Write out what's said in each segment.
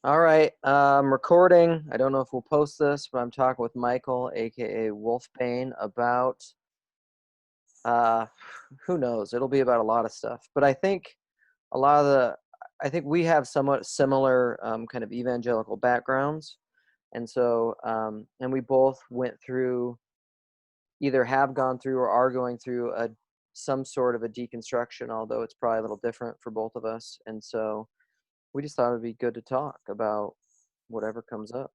All right, I'm recording. I don't know if we'll post this, but I'm talking with Michael, aka Wolfbane, about uh, who knows? It'll be about a lot of stuff. But I think a lot of the, I think we have somewhat similar kind of evangelical backgrounds, and so and we both went through, either have gone through or are going through a some sort of a deconstruction, although it's probably a little different for both of us. And so we just thought it'd be good to talk about whatever comes up.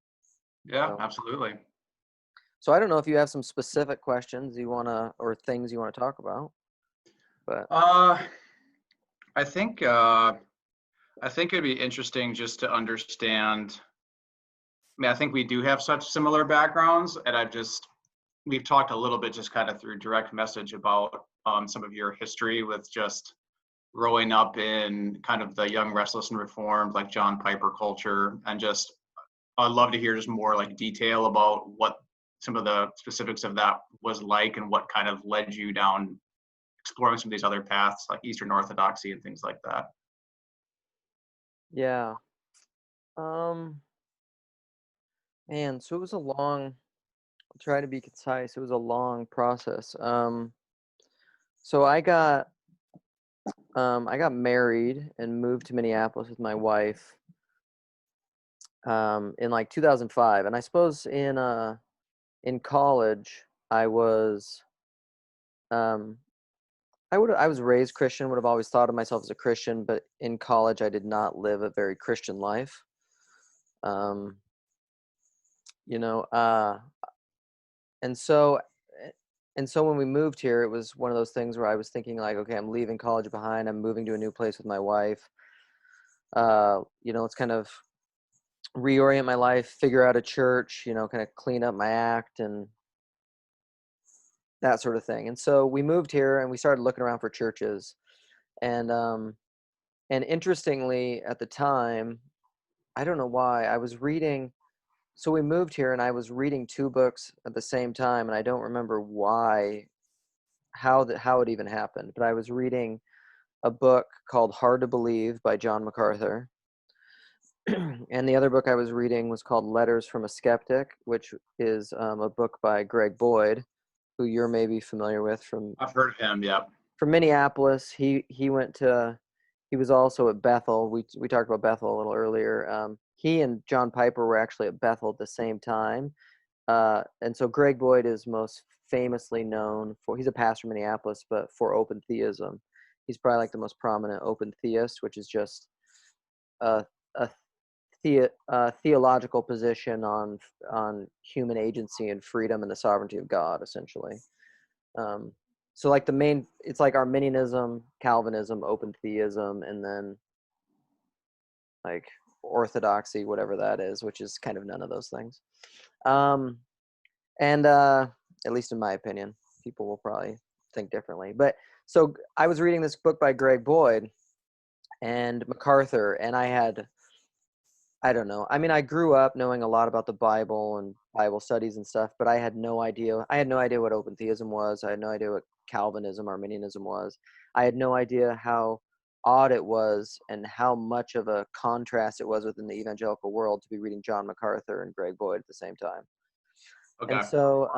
Yeah, So. absolutely. So I don't know if you have some specific questions you wanna or things you wanna talk about, but Uh, I think uh, I think it'd be interesting just to understand. I mean, I think we do have such similar backgrounds, and we've talked a little bit just kind of through direct message about some of your history with just growing up in kind of the young, restless, and reformed, like John Piper culture, and just I'd love to hear just more like detail about what some of the specifics of that was like and what kind of led you down exploring some of these other paths like Eastern Orthodoxy and things like that. yeah. Um, Man, so it was a long. I'll try to be concise. It was a long process. So I got married and moved to Minneapolis with my wife in like 2005, and I suppose in college I was um I was raised Christian, would have always thought of myself as a Christian, but in college I did not live a very Christian life. Um, you know, and so eh, and so when we moved here, it was one of those things where I was thinking like, okay, I'm leaving college behind. I'm moving to a new place with my wife. Let's kind of reorient my life, figure out a church, kind of clean up my act and that sort of thing. And so we moved here and we started looking around for churches. And and interestingly, at the time, I don't know why, I was reading. So we moved here and I was reading two books at the same time, and I don't remember why, how it even happened, but I was reading a book called Hard to Believe by John MacArthur. And the other book I was reading was called Letters from a Skeptic, which is a book by Greg Boyd, who you're maybe familiar with I've heard of him. Yeah. from Minneapolis. He was also at Bethel. We talked about Bethel a little earlier. He and John Piper were actually at Bethel at the same time. And so Greg Boyd is most famously known for, he's a pastor in Minneapolis, but for open theism. He's probably like the most prominent open theist, which is just a, a theological position on human agency and freedom and the sovereignty of God, essentially. Um, so like the main, it's like Arminianism, Calvinism, open theism, and then like orthodoxy, whatever that is, which is kind of none of those things. Um, and At least in my opinion, people will probably think differently. But so I was reading this book by Greg Boyd and MacArthur, and I don't know. I mean, I grew up knowing a lot about the Bible and Bible studies and stuff, but I had no idea. I had no idea what open theism was. I had no idea what Calvinism, Arminianism was. I had no idea how odd it was and how much of a contrast it was within the evangelical world to be reading John MacArthur and Greg Boyd at the same time. And Okay. so,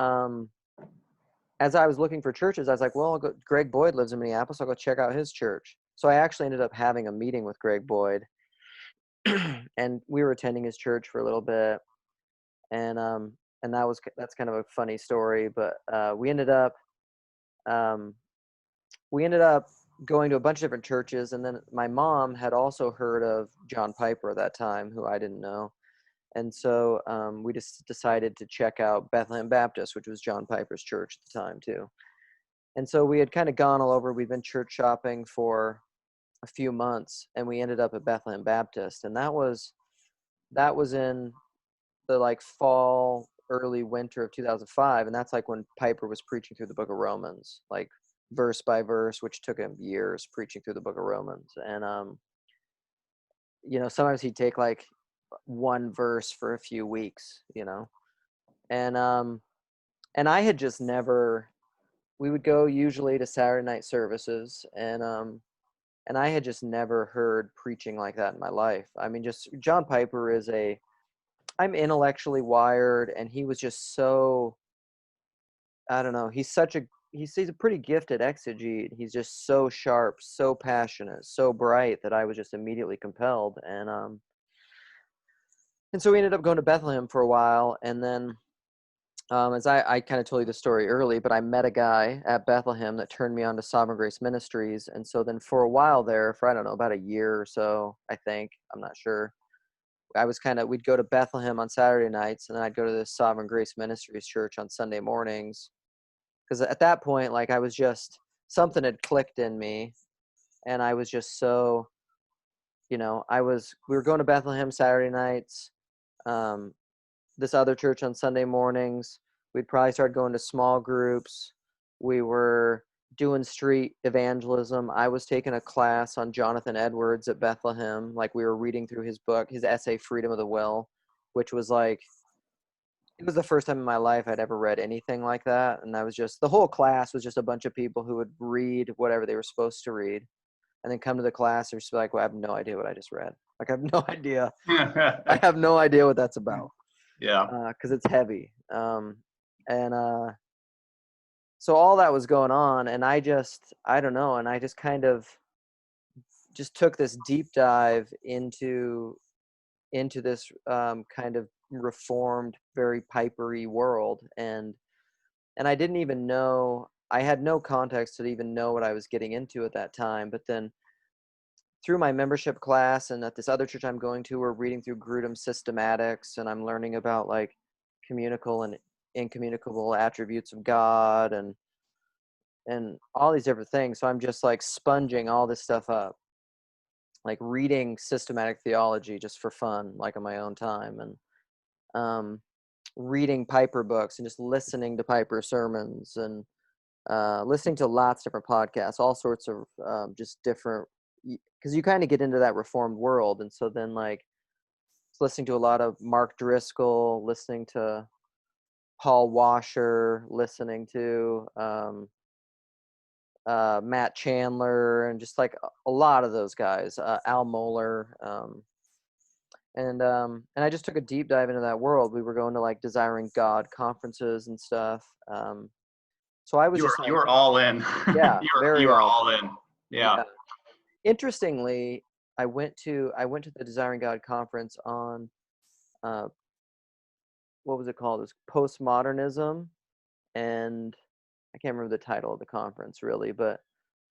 as I was looking for churches, I was like, well, Greg Boyd lives in Minneapolis. I'll go check out his church. So I actually ended up having a meeting with Greg Boyd, and we were attending his church for a little bit, and that's kind of a funny story. But um, we ended up going to a bunch of different churches, and then my mom had also heard of John Piper at that time, who I didn't know, and so we just decided to check out Bethlehem Baptist, which was John Piper's church at the time too. And so we had kind of gone all over. We'd been church shopping for a few months, and we ended up at Bethlehem Baptist, and that was in the like fall, early winter of 2005, and that's like when Piper was preaching through the Book of Romans, like verse by verse, which took him years preaching through the Book of Romans. And sometimes he'd take like one verse for a few weeks, and I had just never. We would go usually to Saturday night services, And I had just never heard preaching like that in my life. I mean, just John Piper I'm intellectually wired, and he was just so, I don't know, he's a pretty gifted exegete. He's just so sharp, so passionate, so bright that I was just immediately compelled. And so we ended up going to Bethlehem for a while, and then as I kind of told you the story early, but I met a guy at Bethlehem that turned me on to Sovereign Grace Ministries. And so then for a while there, for I don't know, about a year or so, I think, I'm not sure, we'd go to Bethlehem on Saturday nights, and then I'd go to the Sovereign Grace Ministries church on Sunday mornings. Because at that point, like, something had clicked in me, and I was just so, we were going to Bethlehem Saturday nights, this other church on Sunday mornings. We'd probably start going to small groups. We were doing street evangelism. I was taking a class on Jonathan Edwards at Bethlehem. Like, we were reading through his book, his essay, Freedom of the Will, which was like, it was the first time in my life I'd ever read anything like that. And the whole class was just a bunch of people who would read whatever they were supposed to read and then come to the class and just be like, well, I have no idea what I just read. Like, I have no idea. I have no idea what that's about. Yeah. Because it's heavy. So all that was going on, and I don't know, and I just kind of just took this deep dive into this kind of reformed, very pipery world, and I didn't even know, I had no context to even know what I was getting into at that time. But then through my membership class and at this other church I'm going to, we're reading through Grudem's Systematics, and I'm learning about like communicable and incommunicable attributes of God and all these different things. So I'm just like sponging all this stuff up, like reading systematic theology just for fun, like on my own time, and reading Piper books and just listening to Piper sermons and listening to lots of different podcasts, all sorts of just different, because you kind of get into that reformed world. And so then like listening to a lot of Mark Driscoll, listening to Paul Washer, listening to Matt Chandler, and just like a lot of those guys, Al Mohler, and I just took a deep dive into that world. We were going to like Desiring God conferences and stuff. So I was You were all in. Yeah, you were all in. Yeah. Interestingly, I went to the Desiring God conference on what was it called? It was postmodernism, and I can't remember the title of the conference really, but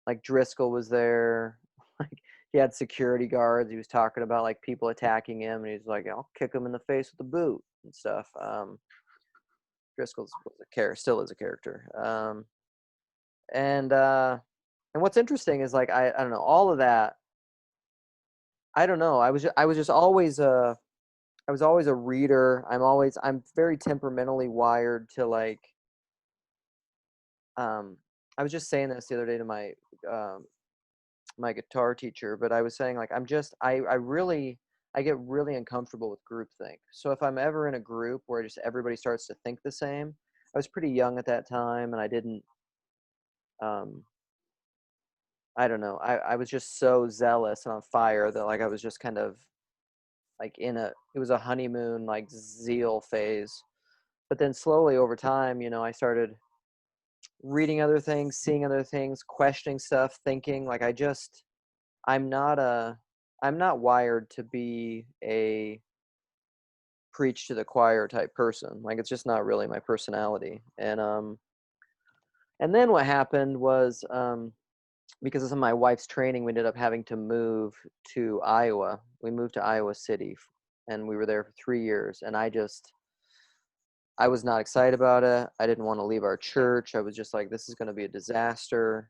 like Driscoll was there. Like, he had security guards. He was talking about like people attacking him, and he's like, "I'll kick him in the face with a boot" and stuff. Driscoll still is a character. And what's interesting is like I don't know, all of that. I don't know. I was just always I was always a reader. I'm very temperamentally wired to like. I was just saying this the other day to my guitar teacher, but I was saying like I get really uncomfortable with groupthink. So if I'm ever in a group where just everybody starts to think the same, I was pretty young at that time, and I didn't I don't know, I was just so zealous and on fire that like I was just kind of like it was a honeymoon like zeal phase. But then slowly over time, I started reading other things, seeing other things, questioning stuff, thinking like I'm not wired to be a preach to the choir type person. Like, it's just not really my personality. And then what happened was, because of my wife's training, we ended up having to move to Iowa. We moved to Iowa City, and we were there for 3 years. And I was not excited about it. I didn't want to leave our church. I was just like, this is going to be a disaster.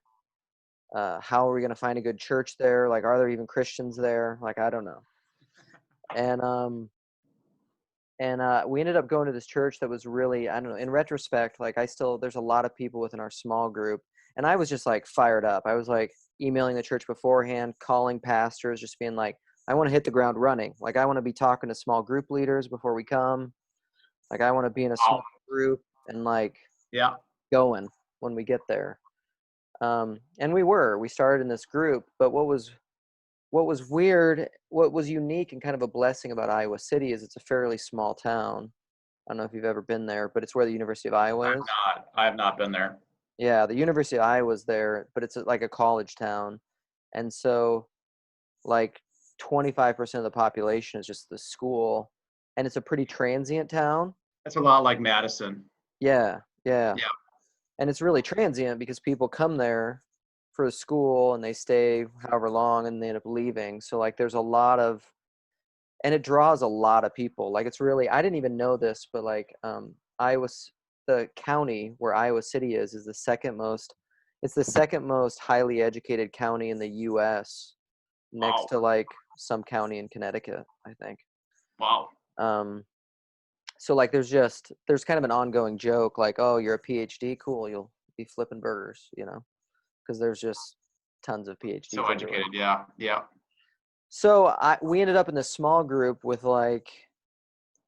How are we going to find a good church there? Like, are there even Christians there? Like, I don't know. And we ended up going to this church that was really, I don't know, in retrospect, like there's a lot of people within our small group, and I was just like fired up. I was like emailing the church beforehand, calling pastors, just being like, I want to hit the ground running. Like, I want to be talking to small group leaders before we come. Like, I want to be in a small group and like yeah, going when we get there. And we started in this group, but what was weird, what was unique and kind of a blessing about Iowa City is it's a fairly small town. I don't know if you've ever been there, but it's where the University of Iowa is. I have not been there. Yeah, the University of Iowa is there, but it's like a college town. And so like 25% of the population is just the school, and it's a pretty transient town. That's a lot like Madison. Yeah, yeah. Yeah. And it's really transient because people come there for the school and they stay however long and they end up leaving. So like there's a lot of, and it draws a lot of people. Like it's really, I didn't even know this, but like Iowa, the county where Iowa City is the second most, it's the second most highly educated county in the US, next Wow. to like some county in Connecticut, I think. Wow. Um, so like there's kind of an ongoing joke like, oh, you're a PhD, cool, you'll be flipping burgers, because there's just tons of So PhDs everywhere. educated. Yeah. Yeah. So we ended up in this small group with like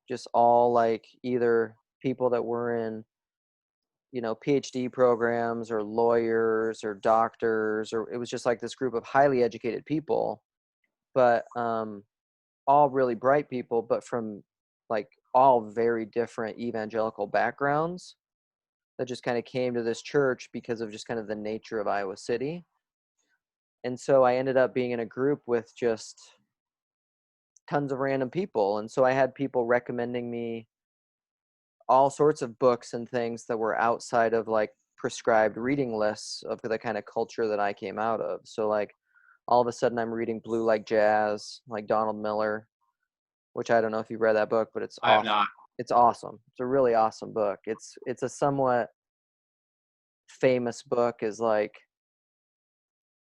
just all like either people that were in PhD programs or lawyers or doctors, or it was just like this group of highly educated people, but all really bright people, but from like all very different evangelical backgrounds that just kind of came to this church because of just kind of the nature of Iowa City. And so I ended up being in a group with just tons of random people. And so I had people recommending me all sorts of books and things that were outside of like prescribed reading lists of the kind of culture that I came out of. So like all of a sudden I'm reading Blue Like Jazz, like Donald Miller, which I don't know if you've read that book, but it's I have awesome. not. It's awesome. It's a really awesome book. It's a somewhat famous book is like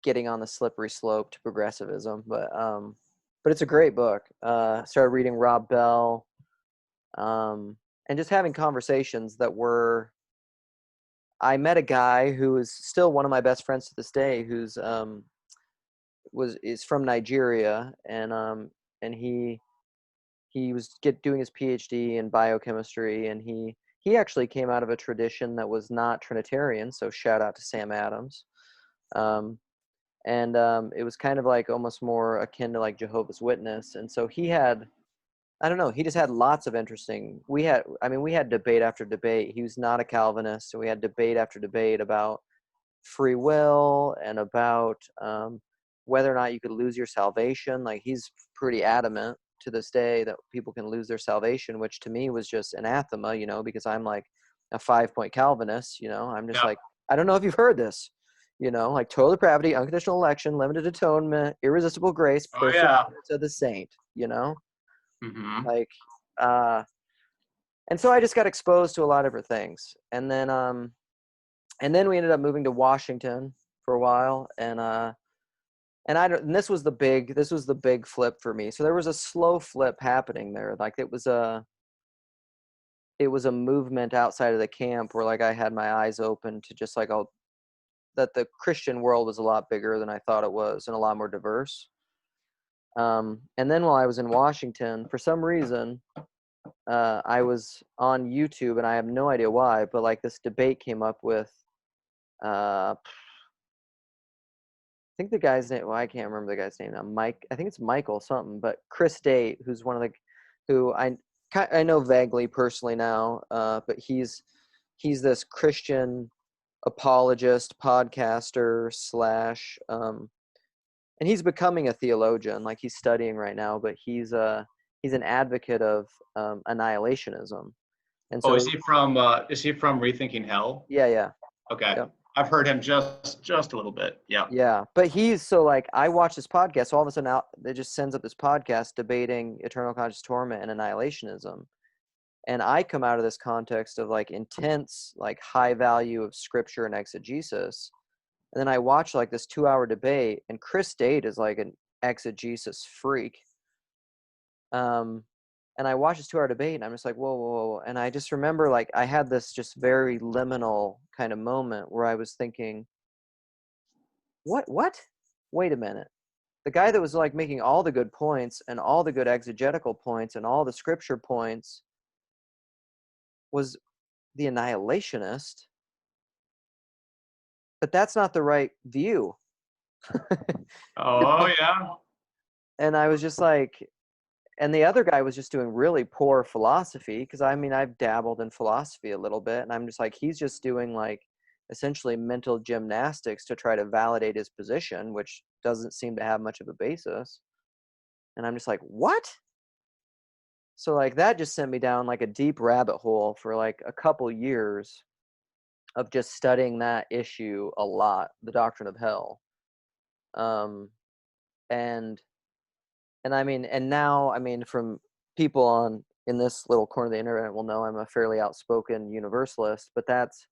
getting on the slippery slope to progressivism, but it's a great book. Started reading Rob Bell, and just having conversations that were. I met a guy who is still one of my best friends to this day, who's is from Nigeria, and he was doing his PhD in biochemistry, and he actually came out of a tradition that was not Trinitarian. So shout out to Sam Adams. Um, and it was kind of like almost more akin to like Jehovah's Witness. And so he had, I don't know, he just had lots of interesting. We had debate after debate. He was not a Calvinist, so we had debate after debate about free will and about whether or not you could lose your salvation. Like he's pretty adamant to this day that people can lose their salvation, which to me was just anathema, because I'm like a 5-point Calvinist. I'm just Yeah. like, I don't know if you've heard this, like total depravity, unconditional election, limited atonement, irresistible grace, Oh perfect yeah. of the saint, Mm-hmm. like, and so I just got exposed to a lot of different things. And then we ended up moving to Washington for a while, and this was the big flip for me. So there was a slow flip happening there. Like it was a movement outside of the camp where like I had my eyes open to just like that the Christian world was a lot bigger than I thought it was and a lot more diverse. And then while I was in Washington, for some reason, I was on YouTube, and I have no idea why, but like this debate came up with I think the guy's name. Well, I can't remember the guy's name now. Mike. I think it's Michael something. But Chris Date, who's one of the, who I know vaguely personally now. But he's this Christian apologist, podcaster slash, and he's becoming a theologian. Like he's studying right now, but he's an advocate of annihilationism. And Oh, so is he from Rethinking Hell? yeah, yeah, Okay. yeah. I've heard him just a little bit. Yeah. Yeah, but he's so like I watch this podcast. So all of a sudden, out it just sends up this podcast debating eternal conscious torment and annihilationism, and I come out of this context of like intense, like high value of scripture and exegesis, and then I watch like this 2-hour debate, and Chris Date is like an exegesis freak, um, and I watch this 2-hour debate, and I'm just like whoa, whoa, whoa, and I just remember like I had this just very liminal kind of moment where I was thinking, what? Wait a minute. The guy that was like making all the good points and all the good exegetical points and all the scripture points was the annihilationist. but that's not the right view. Oh yeah. And I was just like, and the other guy was just doing really poor philosophy, because I mean, I've dabbled in philosophy a little bit, and I'm just like, he's just doing like essentially mental gymnastics to try to validate his position, which doesn't seem to have much of a basis. And I'm just like, what? So like that just sent me down like a deep rabbit hole for like a couple years of just studying that issue a lot, the doctrine of hell. Um, and I mean, and now, I mean, from people on in this little corner of the internet will know I'm a fairly outspoken universalist, but that's,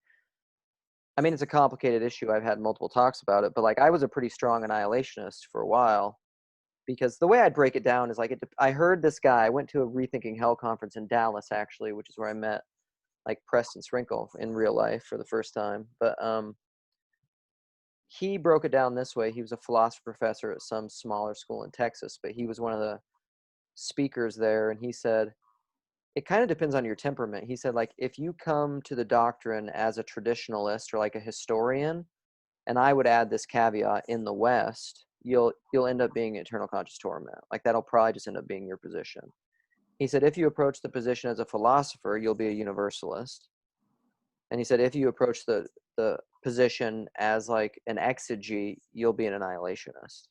I mean, it's a complicated issue. I've had multiple talks about it, but like I was a pretty strong annihilationist for a while, because the way I'd break it down is like, I heard this guy, I went to a Rethinking Hell conference in Dallas, actually, which is where I met like Preston Sprinkle in real life for the first time. But he broke it down this way. He was a philosophy professor at some smaller school in Texas, but he was one of the speakers there, and he said, it kind of depends on your temperament. He said, like, if you come to the doctrine as a traditionalist or like a historian, and I would add this caveat, in the West, you'll end up being eternal conscious torment. Like that'll probably just end up being your position. He said, if you approach the position as a philosopher, you'll be a universalist. And he said, if you approach the position as like an exegete, you'll be an annihilationist.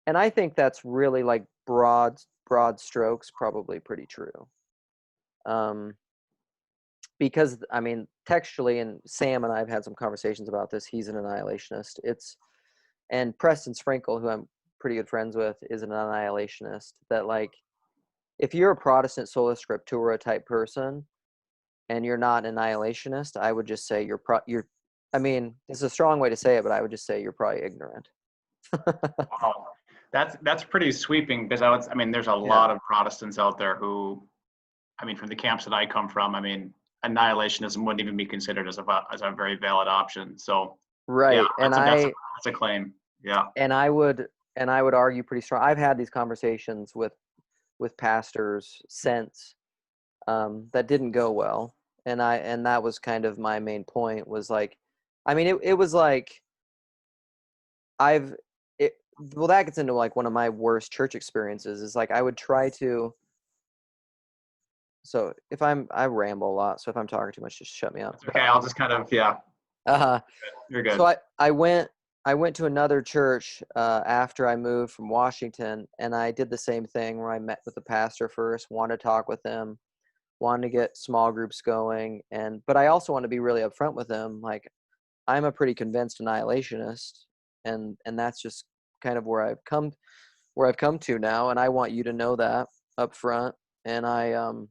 And I think that's really like broad strokes, probably pretty true. Um, because I mean, textually, and Sam and I have had some conversations about this. He's an annihilationist. And Preston Sprinkle, who I'm pretty good friends with, is an annihilationist. That like, if you're a Protestant sola scriptura type person and you're not an annihilationist, I would just say you're. I mean, it's a strong way to say it, but I would just say you're probably ignorant. Wow. That's pretty sweeping because I mean, there's a Yeah. lot of Protestants out there who, I mean, from the camps that I come from, I mean, annihilationism wouldn't even be considered as a very valid option. So yeah, Right. that's a claim. Yeah. And I would argue pretty strong. I've had these conversations with pastors since, that didn't go well, and that was kind of my main point, was like, I mean, it was like, I've it well, that gets into like one of my worst church experiences, is like I would try to, so if I ramble a lot, so if I'm talking too much, just shut me up. That's okay. I'll just kind of, yeah, uh you're so good. I went to another church after I moved from Washington, and I did the same thing where I met with the pastor first, wanted to talk with him, wanted to get small groups going, but I also want to be really upfront with him. Like, I'm a pretty convinced annihilationist, and that's just kind of where I've come to now, and I want you to know that up front. And and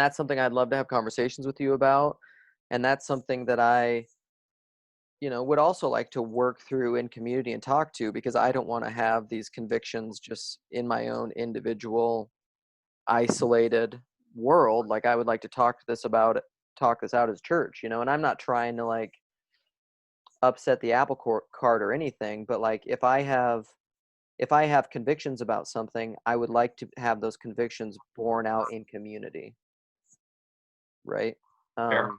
that's something I'd love to have conversations with you about, and that's something that I would also like to work through in community and talk to, because I don't want to have these convictions just in my own individual isolated world. Like, I would like to talk this out as church, and I'm not trying to like upset the cart or anything, but like, if I have convictions about something, I would like to have those convictions borne out in community, right? Fair. um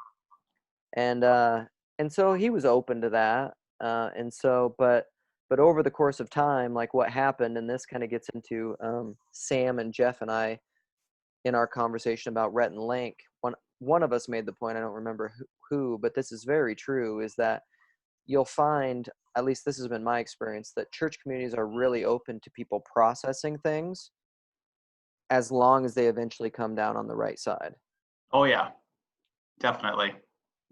and uh and so he was open to that, and so but over the course of time, like what happened, and this kind of gets into Sam and Jeff and I in our conversation about Rhett and Link. One of us made the point, I don't remember who, but this is very true, is that you'll find, at least this has been my experience, that church communities are really open to people processing things as long as they eventually come down on the right side. Oh yeah, definitely.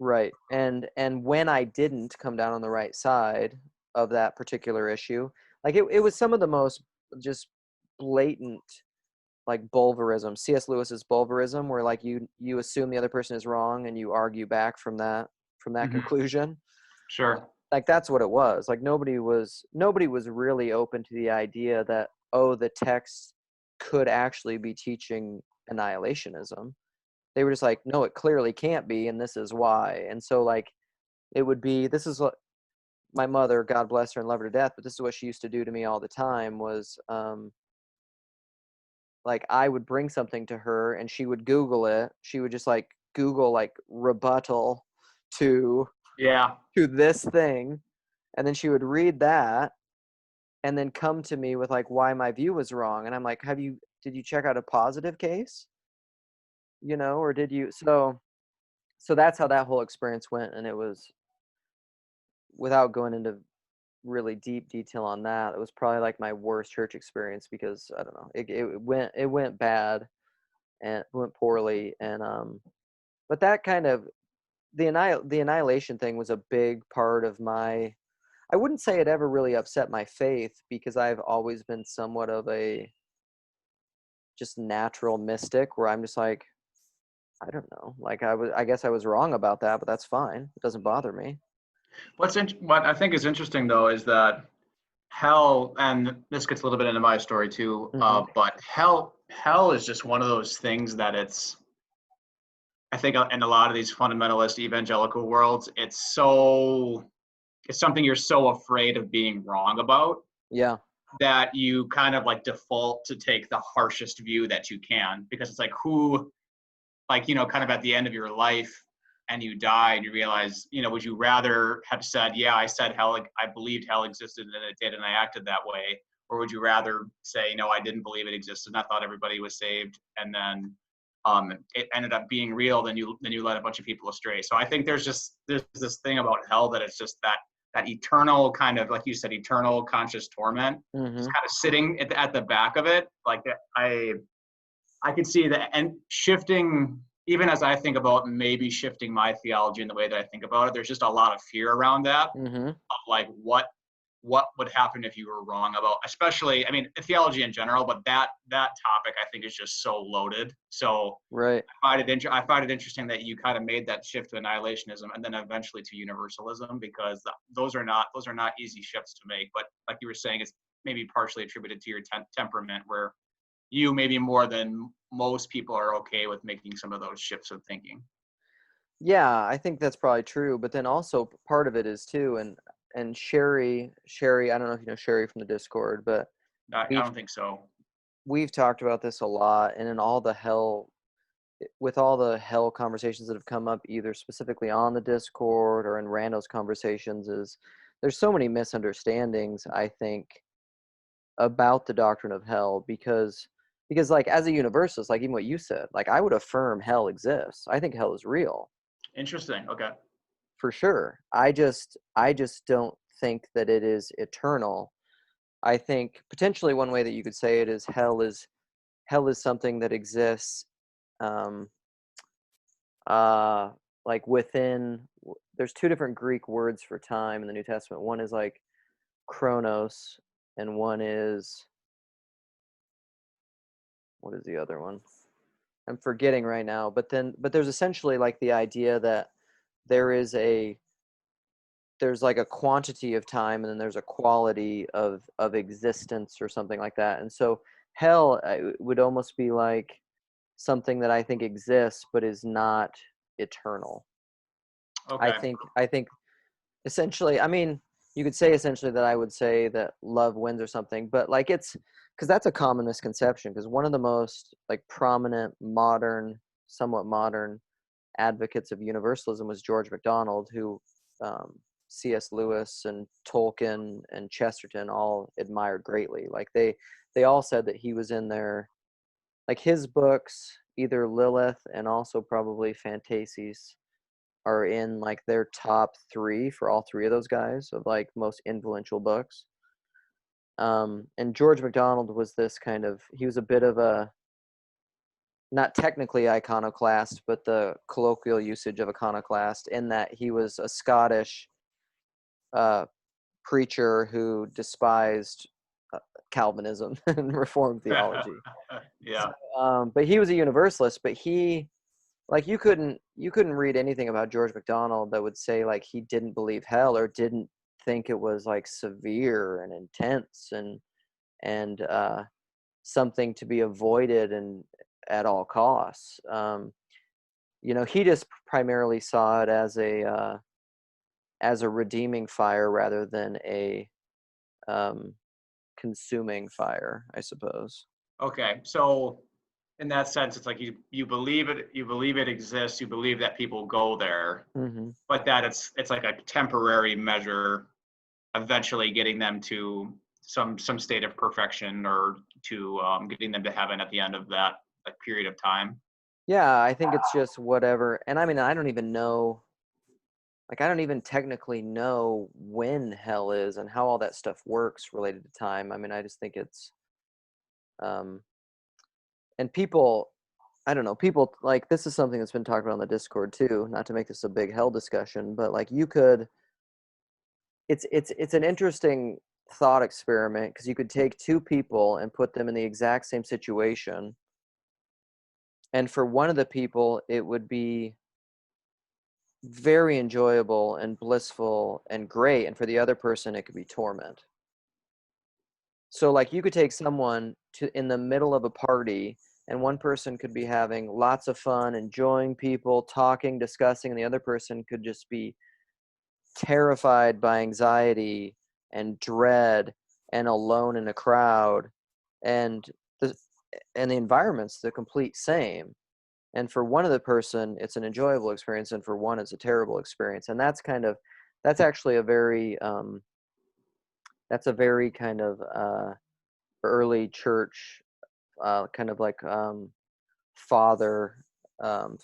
Right. And when I didn't come down on the right side of that particular issue, like it was some of the most just blatant, like bulverism, C.S. Lewis's bulverism, where like you assume the other person is wrong and you argue back from that Mhm. conclusion. Sure. Like that's what it was. Like nobody was really open to the idea that, oh, the text could actually be teaching annihilationism. They were just like, no, it clearly can't be, and this is why. And so like, it would be, this is what my mother, God bless her and love her to death, but this is what she used to do to me all the time, was like, I would bring something to her and she would Google it. She would just like Google like rebuttal to Yeah. to this thing, and then she would read that and then come to me with like why my view was wrong, and I'm like, did you check out a positive case, or did you? So that's how that whole experience went, and it was, without going into really deep detail on that, it was probably like my worst church experience, because I don't know, it went bad, and it went poorly, and but that kind of, the annihilation thing was a big part of my, I wouldn't say it ever really upset my faith, because I've always been somewhat of a just natural mystic, where I'm just like, I don't know, like I guess I was wrong about that, but that's fine, it doesn't bother me. What I think is interesting though is that hell, and this gets a little bit into my story too, Hmm. but hell is just one of those things that I think in a lot of these fundamentalist evangelical worlds, it's something you're so afraid of being wrong about Yeah. that you kind of like default to take the harshest view that you can, because it's like, who, like, kind of at the end of your life and you die and you realize, would you rather have said, yeah, I said hell, like, I believed hell existed and it did and I acted that way, or would you rather say, no, I didn't believe it existed and I thought everybody was saved, and then it ended up being real, then you led a bunch of people astray. So I think there's this thing about hell that it's just that eternal kind of, like you said, eternal conscious torment, just Hmm. kind of sitting at the back of it. Like I could see that, and shifting, even as I think about maybe shifting my theology in the way that I think about it, there's just a lot of fear around that, Hmm. of like what would happen if you were wrong about, especially, I mean, theology in general, but that topic I think is just so loaded. So Right. I find it interesting that you kind of made that shift to annihilationism and then eventually to universalism, because those are not easy shifts to make. But like you were saying, it's maybe partially attributed to your temperament, where you maybe more than most people are okay with making some of those shifts of thinking. Yeah, I think that's probably true. But then also part of it is too, and Sherry, I don't know if you know Sherry from the Discord, but I we've don't think so. we've talked about this a lot, and in all the hell, with all the hell conversations that have come up, either specifically on the Discord or in Rando's conversations, is there's so many misunderstandings, I think, about the doctrine of hell, because like as a universalist, like even what you said, like I would affirm hell exists. I think hell is real Interesting. Okay. for sure. I just don't think that it is eternal. I think potentially one way that you could say it is hell is something that exists, um uh like there's two different Greek words for time in the New Testament. One is like chronos, and one is, what is the other one? I'm forgetting right now, but there's essentially like the idea that there is a there's like a quantity of time, and then there's a quality of existence or something like that. And so hell, would almost be like something that I think exists but is not eternal. I Okay. think I think essentially, I mean, you could say essentially that I would say that love wins or something, but like it's because that's a common misconception, because one of the most like prominent somewhat modern advocates of universalism was George MacDonald, who um, C.S. Lewis and Tolkien and Chesterton all admired greatly. Like they all said that he was in their, like his books, either Lilith and also probably Phantases, are in like their top three for all three of those guys of like most influential books. And George MacDonald was this kind of, he was a bit of a, not technically iconoclast, but the colloquial usage of iconoclast, in that he was a Scottish uh, preacher who despised uh, Calvinism and Reformed theology. Yeah. But he was a universalist, but he, like you couldn't read anything about George MacDonald that would say like he didn't believe hell or didn't think it was like severe and intense and something to be avoided and at all costs. He just primarily saw it as a redeeming fire rather than a um, consuming fire, I suppose. Okay. So in that sense, it's like you believe it exists, you believe that people go there, Hmm. but that it's like a temporary measure, eventually getting them to some state of perfection, or to getting them to heaven at the end of that like period of time. Yeah, I think it's just whatever. And I mean, I don't even know, like, I don't even technically know when hell is and how all that stuff works related to time. I mean, I just think it's, um, and people, I don't know, people like this is something that's been talked about on the Discord too, not to make this a big hell discussion, but like you could, it's an interesting thought experiment because you could take two people and put them in the exact same situation. And for one of the people, it would be very enjoyable and blissful and great. And for the other person, it could be torment. So like you could take someone to in the middle of a party and one person could be having lots of fun, enjoying people, talking, discussing, and the other person could just be terrified by anxiety and dread and alone in a crowd, and the and the environment's the complete same. And for one of the person it's an enjoyable experience and for one it's a terrible experience. And that's actually a very that's a very kind of early church kind of like father um,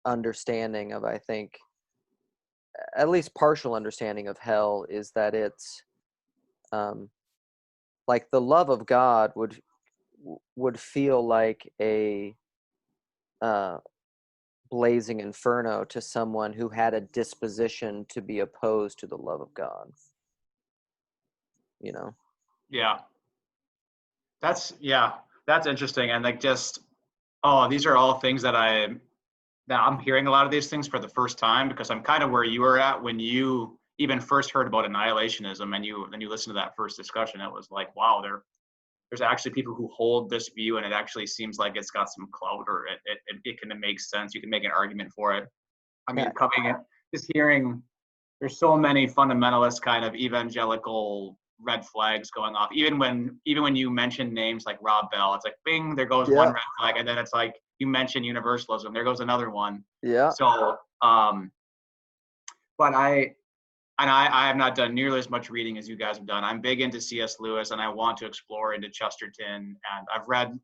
understanding of, I think, at least partial understanding of hell is that it's um, like the love of God would feel like a uh, blazing inferno to someone who had a disposition to be opposed to the love of God. You know? Yeah, yeah, that's interesting. And like just, oh, these are all things that now I'm hearing a lot of these things for the first time, because I'm kind of where you were at when you even first heard about annihilationism, and you listened to that first discussion. It was like, wow, there's actually people who hold this view, and it actually seems like it's got some clout, or it can make sense. You can make an argument for it. I Yeah. mean, coming in, just hearing, there's so many fundamentalist kind of evangelical red flags going off. Even when you mention names like Rob Bell, it's like bing, there goes one Yeah. red flag, and then it's like you mention universalism, there goes another one. Yeah. So, but I have not done nearly as much reading as you guys have done. I'm big into C.S. Lewis, and I want to explore into Chesterton. And I've read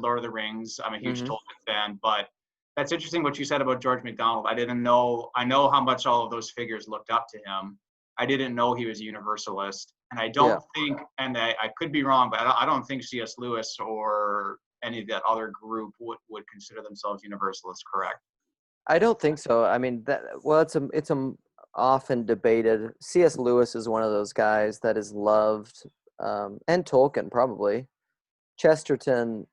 Lord of the Rings. I'm a huge Hmm. Tolkien fan, but that's interesting what you said about George MacDonald. I didn't know. I know how much all of those figures looked up to him. I didn't know he was a Universalist, and I Yeah. don't think, and I could be wrong, but I don't think C.S. Lewis or any of that other group would consider themselves Universalists. Correct? I don't think so. I mean that well it's a often debated. C.S. Lewis is one of those guys that is loved, and Tolkien probably. Chesterton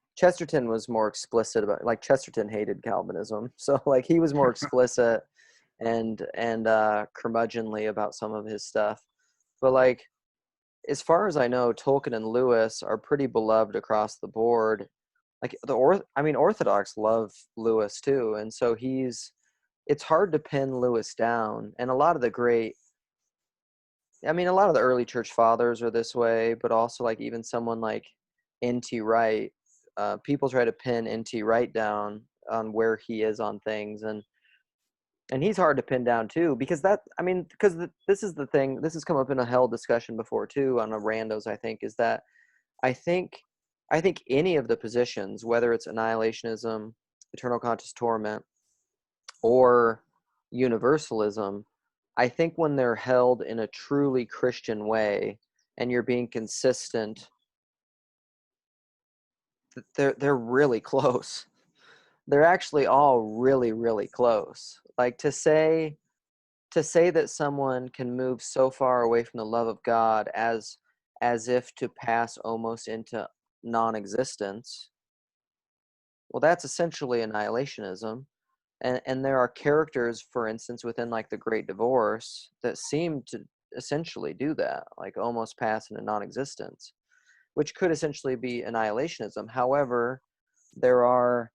was more explicit about, like, Chesterton hated Calvinism. So like he was more explicit and curmudgeonly about some of his stuff. But like as far as I know, Tolkien and Lewis are pretty beloved across the board. Like I mean Orthodox love Lewis too, and so it's hard to pin Lewis down. And a lot of the early church fathers are this way, but also like even someone like N.T. Wright, people try to pin N.T. Wright down on where he is on things, and he's hard to pin down too, because this is the thing. This has come up in a hell discussion before too on a randos. I think is that I think I think any of the positions, whether it's annihilationism, eternal conscious torment, or universalism, I think when they're held in a truly Christian way and you're being consistent, they're really close. They're actually all really, really close. Like to say that someone can move so far away from the love of God as if to pass almost into non-existence, well, that's essentially annihilationism. And there are characters, for instance, within like the Great Divorce that seem to essentially do that, like almost pass into non-existence, which could essentially be annihilationism. However, there are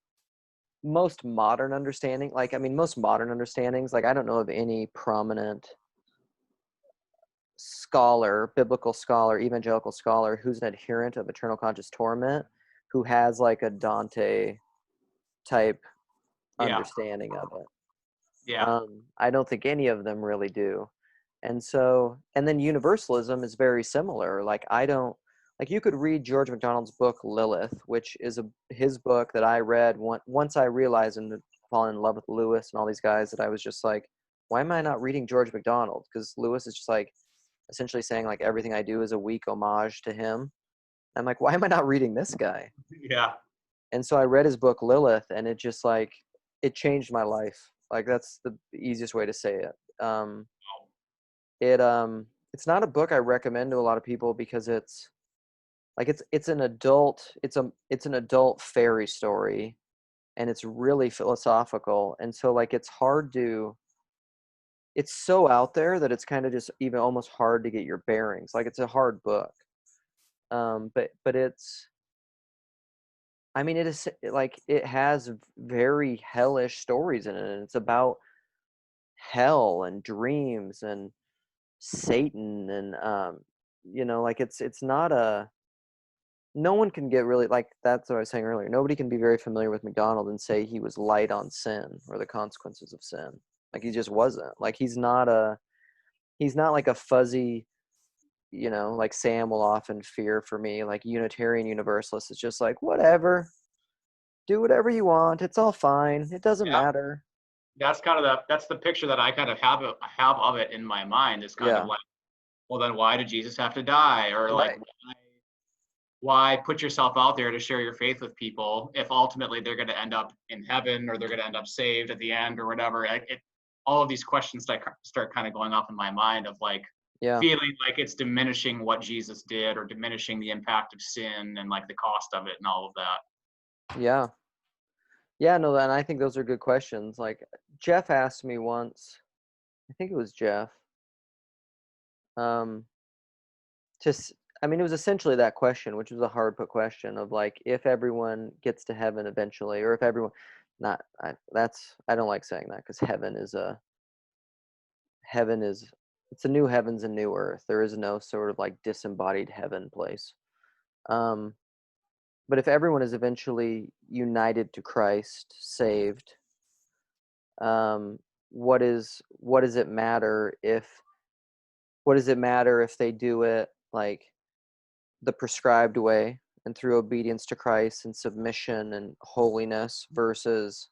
most modern understandings, like I don't know of any prominent scholar, biblical scholar, evangelical scholar who's an adherent of eternal conscious torment, who has like a Dante. type Yeah. understanding of it. Yeah. I don't think any of them really do. And so, and then universalism is very similar. Like, I don't, like, you could read George MacDonald's book Lilith, which is his book that I read once I realized and fallen in love with Lewis and all these guys, that I was just like, why am I not reading George MacDonald? Because Lewis is just like essentially saying like everything I do is a weak homage to him. I'm like, why am I not reading this guy? Yeah. And so I read his book Lilith, and it just like, it changed my life. Like, that's the easiest way to say it. It's not a book I recommend to a lot of people because it's like, it's an adult fairy story, and it's really philosophical, and so like it's so out there that it's kind of just even almost hard to get your bearings. Like, it's a hard book. But it's, I mean, it is like, it has very hellish stories in it, and it's about hell and dreams and Satan, and like, it's not a, no one can get really, like, that's what I was saying earlier. Nobody can be very familiar with McDonald and say he was light on sin or the consequences of sin. Like, he just wasn't. Like, he's not like a fuzzy, like Sam will often fear for me, like Unitarian Universalist is just like, whatever, do whatever you want. It's all fine. It doesn't Yeah. matter. That's kind of that's the picture that I kind of have of it in my mind. Is kind of Yeah. like, well, then why did Jesus have to die? Or like, Right. why put yourself out there to share your faith with people if ultimately they're going to end up in heaven or they're going to end up saved at the end or whatever? All of these questions start kind of going off in my mind of like Yeah. feeling like it's diminishing what Jesus did or diminishing the impact of sin and like the cost of it and all of that. Yeah. Yeah. No, and I think those are good questions. Like, Jeff asked me once, I think it was Jeff, um, just, I mean, it was essentially that question, which was a hard put question of like, if everyone gets to heaven eventually, or if everyone, not, I don't like saying that, because heaven is, it's a new heavens and new earth. There is no sort of like disembodied heaven place. Um, but if everyone is eventually united to Christ, saved, um, what does it matter if, they do it like the prescribed way and through obedience to Christ and submission and holiness versus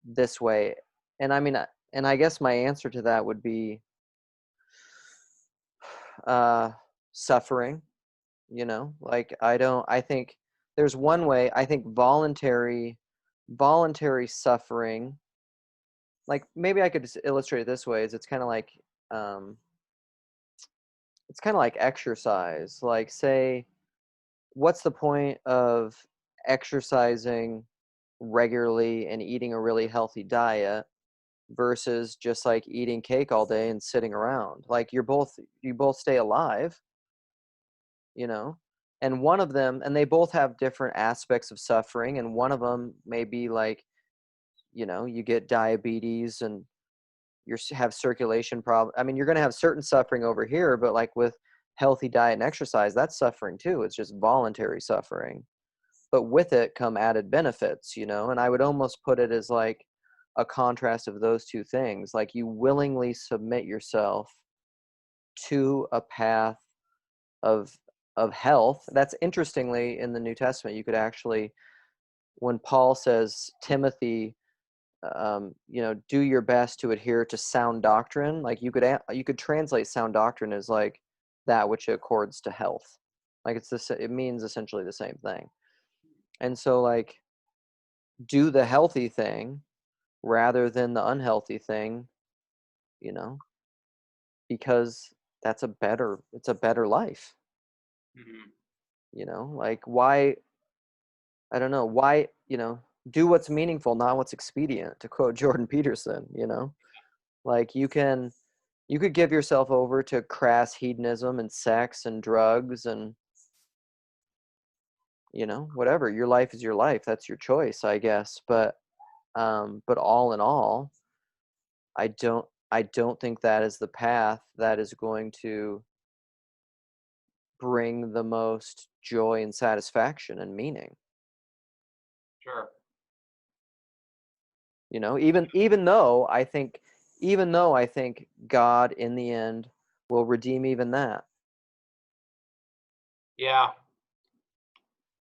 this way? And I mean, and I guess my answer to that would be uh, suffering. Like, I think there's one way. I think voluntary suffering. Like, maybe I could just illustrate it this way: is um, it's kind of like exercise. Like, say, what's the point of exercising regularly and eating a really healthy diet versus just like eating cake all day and sitting around? Like, you both stay alive, you know and one of them, and they both have different aspects of suffering, and one of them may be like, you get diabetes and have circulation problem. I mean, you're going to have certain suffering over here, but like with healthy diet and exercise, that's suffering too. It's just voluntary suffering, but with it come added benefits, and I would almost put it as like a contrast of those two things. Like, you willingly submit yourself to a path of health. That's, interestingly, in the New Testament, you could actually, when Paul says, Timothy, do your best to adhere to sound doctrine. Like, you could translate sound doctrine as like that which accords to health. Like, it means essentially the same thing. And so, like, do the healthy thing rather than the unhealthy thing, you know, because it's a better life. Mm-hmm. Like, why, I don't know why, do what's meaningful, not what's expedient, to quote Jordan Peterson. Like, you could give yourself over to crass hedonism and sex and drugs and, whatever. Your life is your life. That's your choice, I guess. But all in all, I don't think that is the path that is going to bring the most joy and satisfaction and meaning. Sure. You know, even though I think God in the end will redeem even that. Yeah.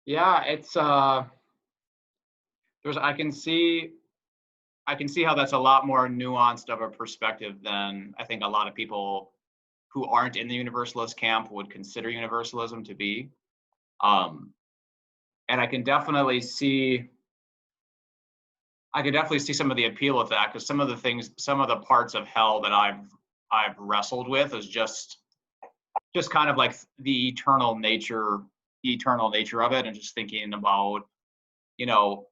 Yeah, it's there's I can see how that's a lot more nuanced of a perspective than I think a lot of people who aren't in the universalist camp would consider universalism to be. Um, and I can definitely see some of the appeal of that, because some of the parts of hell that I've wrestled with is just kind of like the eternal nature of it, and just thinking about, you know,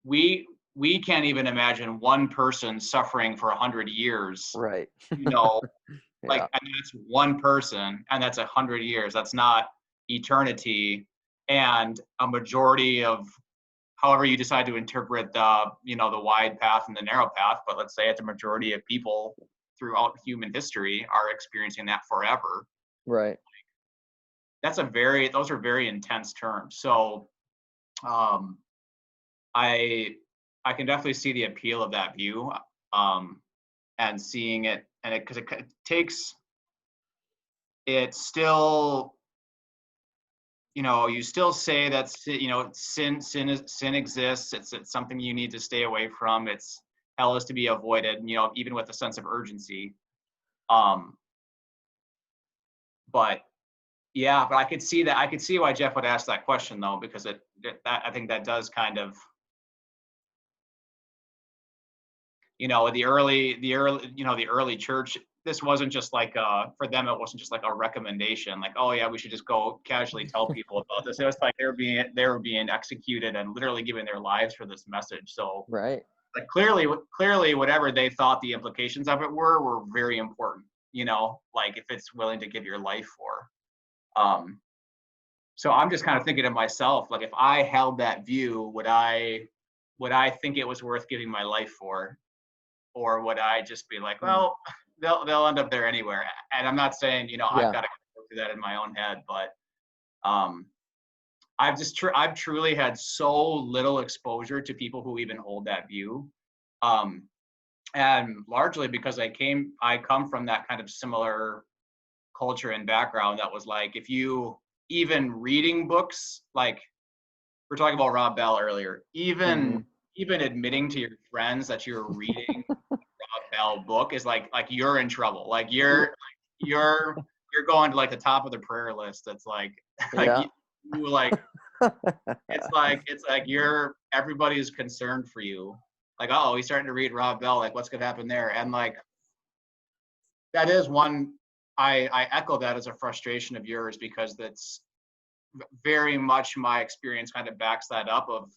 we we can't even imagine one person suffering for 100 years, Right. you know, like, Yeah. and that's one person, and that's 100 years. That's not eternity. And a majority of, however you decide to interpret the wide path and the narrow path, but let's say it's a majority of people throughout human history are experiencing that forever. Right. Those are very intense terms. So um, I I can definitely see the appeal of that view, um, and seeing it, and because it takes it still, you still say that sin exists. It's something you need to stay away from. Hell is to be avoided, even with a sense of urgency. Um, but yeah, but I could see why Jeff would ask that question, though, because I think that does kind of, the early church, this wasn't just like, for them, it wasn't just like a recommendation, like, oh yeah, we should just go casually tell people about this. It was like they were being executed and literally giving their lives for this message. So Right. like, clearly whatever they thought the implications of it were very important, like if it's willing to give your life for. So I'm just kind of thinking to myself, like, if I held that view, would I think it was worth giving my life for? Or would I just be like, Mm. well, they'll end up there anywhere? And I'm not saying, I've Yeah. got to go through that in my own head, but um, I've truly had so little exposure to people who even hold that view, um, and largely because I come from that kind of similar culture and background that was like, if you even reading books, like we're talking about Rob Bell earlier, Hmm. even admitting to your friends that you're reading Bell book is like you're in trouble. Like you're going to like the top of the prayer list. That's like like Yeah. like it's like everybody is concerned for you. Like, oh, he's starting to read Rob Bell. Like, what's gonna happen there? And like that is one. I echo that as a frustration of yours, because that's very much my experience kind of backs that up. Of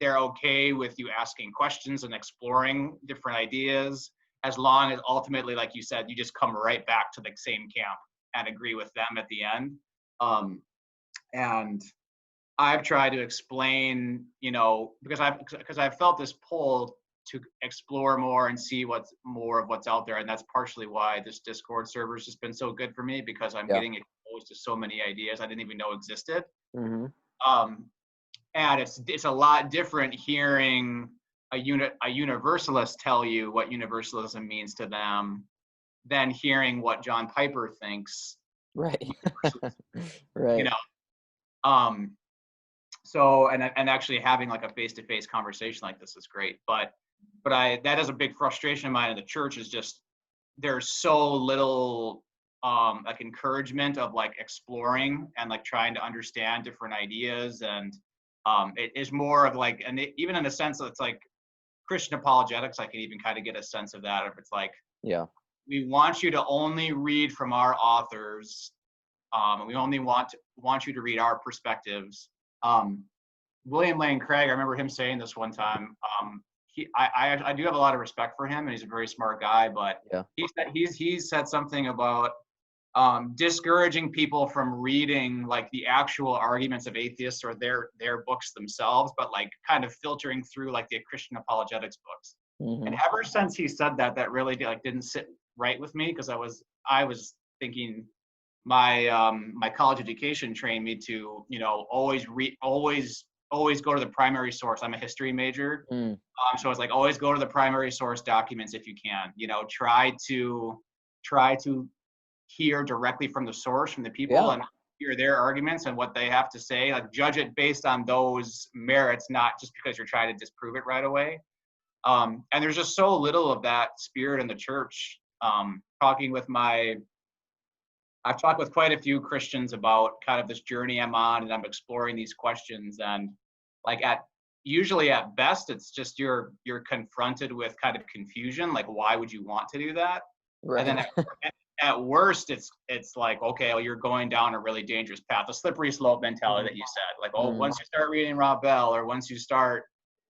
they're okay with you asking questions and exploring different ideas, as long as ultimately, like you said, you just come right back to the same camp and agree with them at the end. And I've tried to explain, because I've felt this pull to explore more and see what's out there, and that's partially why this Discord server has just been so good for me, because I'm Yeah. getting exposed to so many ideas I didn't even know existed. Hmm. Um, and it's a lot different hearing a universalist tell you what universalism means to them than hearing what John Piper thinks Right. universalism, you Right. know. Um, so and actually having like a face-to-face conversation like this is great, but that is a big frustration of mine in the church, is just there's so little like encouragement of like exploring and like trying to understand different ideas. And it is more of like, and even in a sense it's like Christian apologetics, I can even kind of get a sense of that. If it's like, Yeah. we want you to only read from our authors, and we only want you to read our perspectives. um, William Lane Craig, I remember him saying this one time. I do have a lot of respect for him, and he's a very smart guy. But Yeah. he's said something about discouraging people from reading like the actual arguments of atheists or their books themselves, but like kind of filtering through like the Christian apologetics books. And Hmm. ever since he said that, that really didn't sit right with me, because I was thinking my college education trained me to always always go to the primary source. I'm a history major. Mm. So it's like always go to the primary source documents if you can. Try to hear directly from the source, from the people, Yeah. and hear their arguments and what they have to say. Like judge it based on those merits, not just because you're trying to disprove it right away. And there's just so little of that spirit in the church. I've talked with quite a few Christians about kind of this journey I'm on, and I'm exploring these questions. And like usually at best, it's just you're confronted with kind of confusion, like why would you want to do that? And then Right. at worst, it's like, okay, well, you're going down a really dangerous path, a slippery slope mentality that you said. Like, oh, Mm. once you start reading Rob Bell, or once you start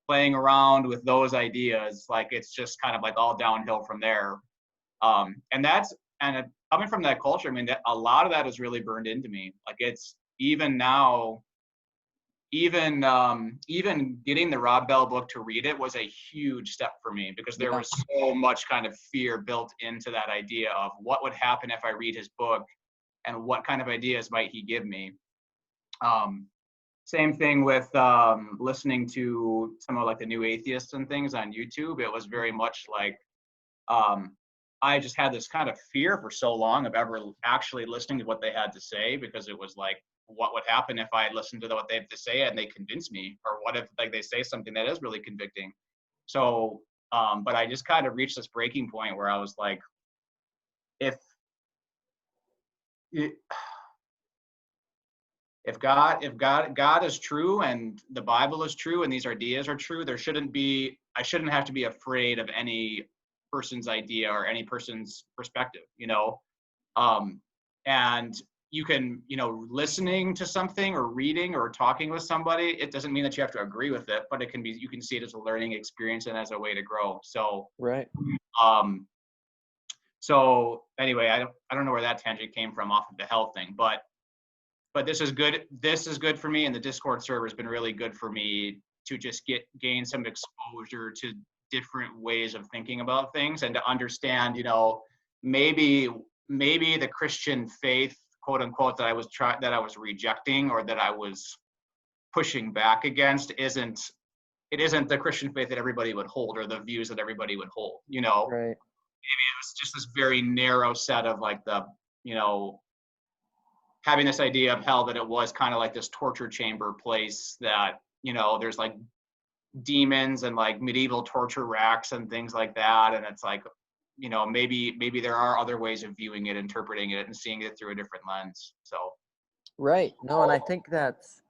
playing around with those ideas, like it's just kind of like all downhill from there. And coming from that culture, I mean, a lot of that is really burned into me. Like it's even now, even getting the Rob Bell book to read it was a huge step for me, because there Yeah. was so much kind of fear built into that idea of what would happen if I read his book, and what kind of ideas might he give me. Same thing with listening to some of like the new atheists and things on YouTube. It was very much like I just had this kind of fear for so long of ever actually listening to what they had to say, because it was like, what would happen if I listened to what they have to say and they convince me? Or what if like they say something that is really convicting? So, but I just kind of reached this breaking point where I was like, if God is true, and the Bible is true, and these ideas are true, I shouldn't have to be afraid of any person's idea or any person's perspective, and you can, listening to something or reading or talking with somebody, it doesn't mean that you have to agree with it, but you can see it as a learning experience and as a way to grow. So, Right. um, so anyway, I don't know where that tangent came from off of the health thing, but this is good. This is good for me, and the Discord server has been really good for me to just gain some exposure to different ways of thinking about things, and to understand, maybe the Christian faith, quote unquote, that I was rejecting, or that I was pushing back against, isn't the Christian faith that everybody would hold, or the views that everybody would hold. Right. It was just this very narrow set of like having this idea of hell, that it was kind of like this torture chamber place, that there's like demons and like medieval torture racks and things like that, and it's like, maybe there are other ways of viewing it, interpreting it, and seeing it through a different lens. So Right. No, and I think that's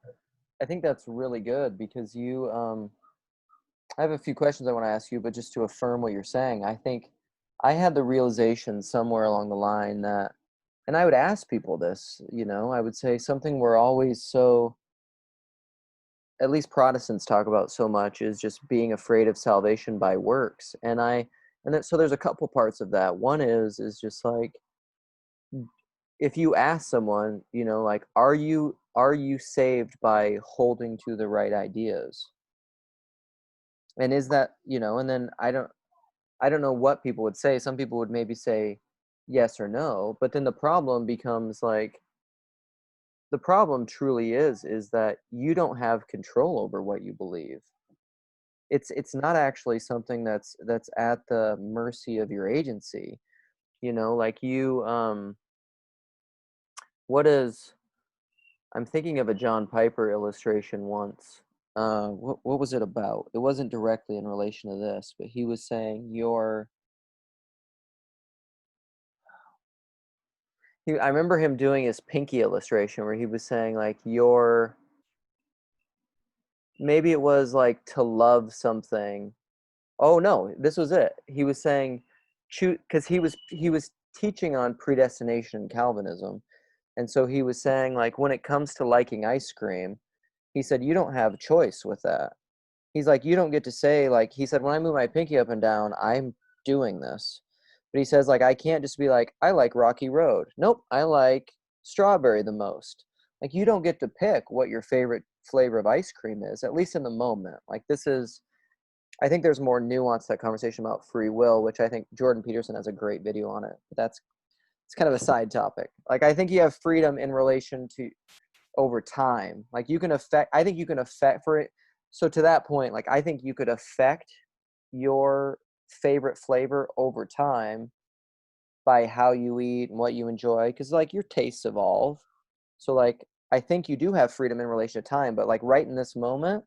really good, because I have a few questions I want to ask you, but just to affirm what you're saying, I think I had the realization somewhere along the line that, and I would ask people this, I would say something we're always so, at least Protestants talk about so much, is just being afraid of salvation by works. So there's a couple parts of that. One is just like, if you ask someone, like, are you saved by holding to the right ideas? And is that, and then I don't know what people would say. Some people would maybe say yes or no, but then the problem becomes like, the problem truly is that you don't have control over what you believe. It's not actually something that's at the mercy of your agency. Like what is I'm thinking of a John Piper illustration once. What was it about? It wasn't directly in relation to this, but he was saying I remember him doing his pinky illustration where he was saying like maybe it was like to love something. Oh no, this was it. He was saying because he was teaching on predestination in Calvinism. And so he was saying like, when it comes to liking ice cream, he said you don't have a choice with that. He's like, you don't get to say, like, he said, when I move my pinky up and down, I'm doing this. But he says, like, I can't just be like, I like Rocky Road. Nope, I like strawberry the most. Like, you don't get to pick what your favorite flavor of ice cream is, at least in the moment. Like, I think there's more nuance to that conversation about free will, which I think Jordan Peterson has a great video on it. But it's kind of a side topic. Like, I think you have freedom in relation to, over time. Like you can affect, I think you can affect for it. So to that point, like I think you could affect your favorite flavor over time by how you eat and what you enjoy, because like your tastes evolve. So like I think you do have freedom in relation to time, but like right in this moment,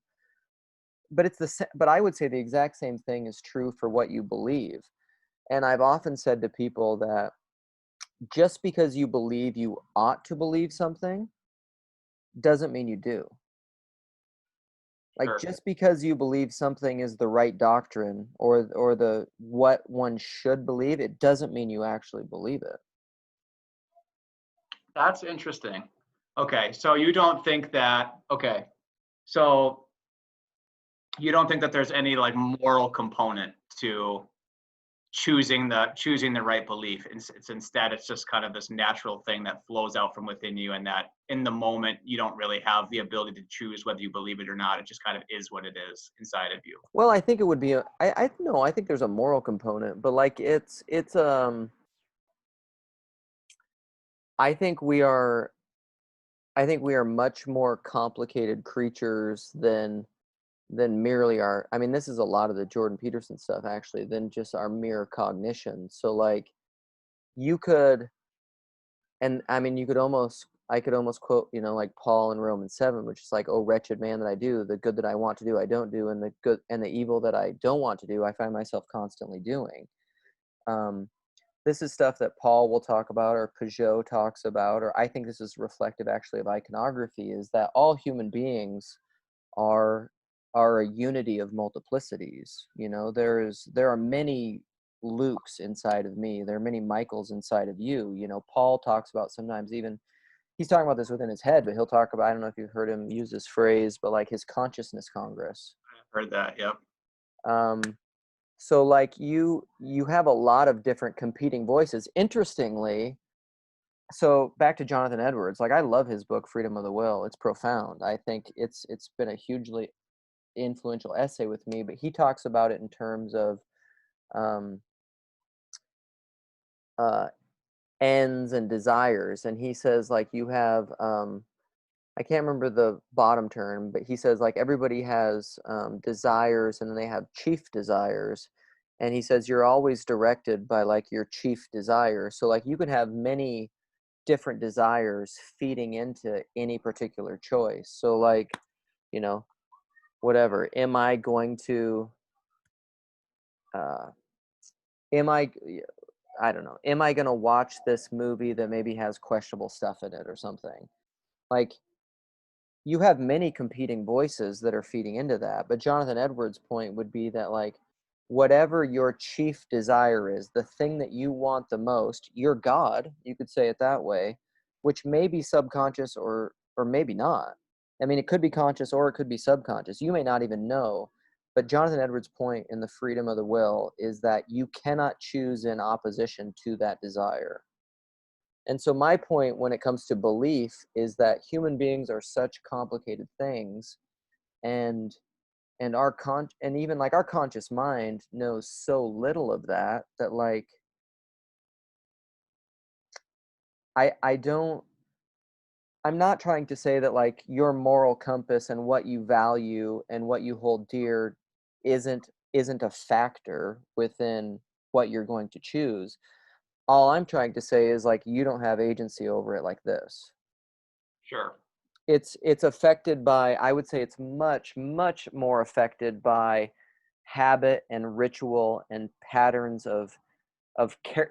but but I would say the exact same thing is true for what you believe. And I've often said to people that just because you believe you ought to believe something doesn't mean you do. Like Sure. just because you believe something is the right doctrine or the what one should believe, it doesn't mean you actually believe it. That's interesting. Okay, so you don't think that, okay, so you don't think that there's any like moral component to choosing the right belief. It's instead it's just kind of this natural thing that flows out from within you, and that in the moment you don't really have the ability to choose whether you believe it or not. It just kind of is what it is inside of you. Well, I think it would be I no, I think there's a moral component, but like it's I think we are I think we are much more complicated creatures than merely our, I mean, this is a lot of the Jordan Peterson stuff actually, than just our mere cognition. So like you could, and I mean, you could almost, I could almost quote, you know, like Paul in Romans 7, which is like, oh, wretched man that I do, the good that I want to do, I don't do, and the good and the evil that I don't want to do, I find myself constantly doing. Um, this is stuff that Paul will talk about, or Peugeot talks about, or I think this is reflective actually of iconography, is that all human beings are are a unity of multiplicities. You know, there are many Lukes inside of me. There are many Michaels inside of you. You know, Paul talks about sometimes even he's talking about this within his head, but he'll talk about, I don't know if you've heard him use this phrase, but like his consciousness congress. I've heard that. Yep. Um, so like you have a lot of different competing voices. Interestingly, so back to Jonathan Edwards, like I love his book Freedom of the Will. It's profound. I think it's been a hugely influential essay with me, but he talks about it in terms of um, uh, ends and desires. And he says, like, you have, I can't remember the bottom term, but he says, like, everybody has desires and then they have chief desires. And he says, you're always directed by, like, your chief desire. So, like, you can have many different desires feeding into any particular choice. So, like, you know, whatever, am I going to, uh, am I don't know, am I going to watch this movie that maybe has questionable stuff in it or something? Like, you have many competing voices that are feeding into that. But Jonathan Edwards' point would be that, like, whatever your chief desire is, the thing that you want the most, your God, you could say it that way, which may be subconscious or maybe not. I mean, it could be conscious or it could be subconscious. You may not even know. But Jonathan Edwards' point in the freedom of the will is that you cannot choose in opposition to that desire. And so my point when it comes to belief is that human beings are such complicated things, and and even like our conscious mind knows so little of that, that like I don't, I'm not trying to say that like your moral compass and what you value and what you hold dear isn't a factor within what you're going to choose. All I'm trying to say is like you don't have agency over it like this. Sure. It's affected by, I would say it's much more affected by habit and ritual and patterns of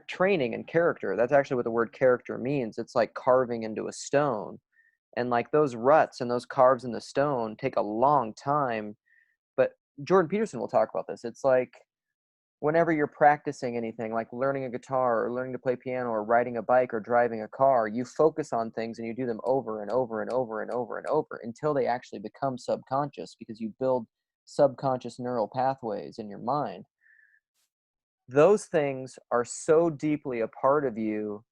training and character. That's actually what the word character means. It's like carving into a stone, and like those ruts and those carves in the stone take a long time. But Jordan Peterson will talk about this. It's like whenever you're practicing anything, like learning a guitar or learning to play piano or riding a bike or driving a car, you focus on things and you do them over and over and over and over and over until they actually become subconscious, because you build subconscious neural pathways in your mind. Those things are so deeply a part of you,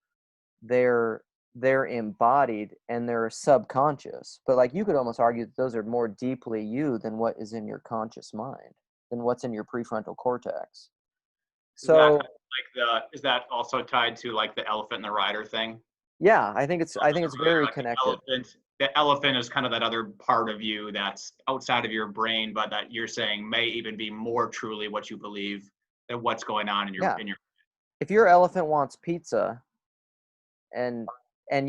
they're they're embodied and they're subconscious. But like you could almost argue that those are more deeply you than what is in your conscious mind, than what's in your prefrontal cortex. Is that kind So of like the, is that also tied to like the elephant and the rider thing? Yeah, I think it's Really very like connected. the elephant is kind of that other part of you that's outside of your brain, but that you're saying may even be more truly what you believe than what's going on in your Yeah. If your elephant wants pizza and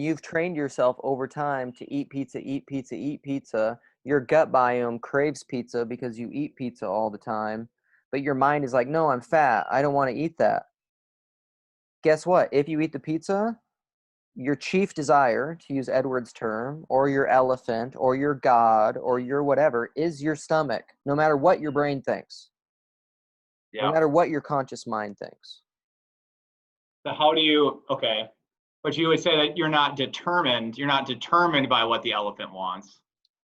you've trained yourself over time to eat pizza, eat pizza, eat pizza, your gut biome craves pizza because you eat pizza all the time, but your mind is like, "No, I'm fat. I don't want to eat that." Guess what? If you eat the pizza, your chief desire, to use Edward's term, or your elephant, or your God, or your whatever, is your stomach, no matter what your brain thinks, no Yeah. matter what your conscious mind thinks. So how do you, okay, but you would say that you're not determined by what the elephant wants.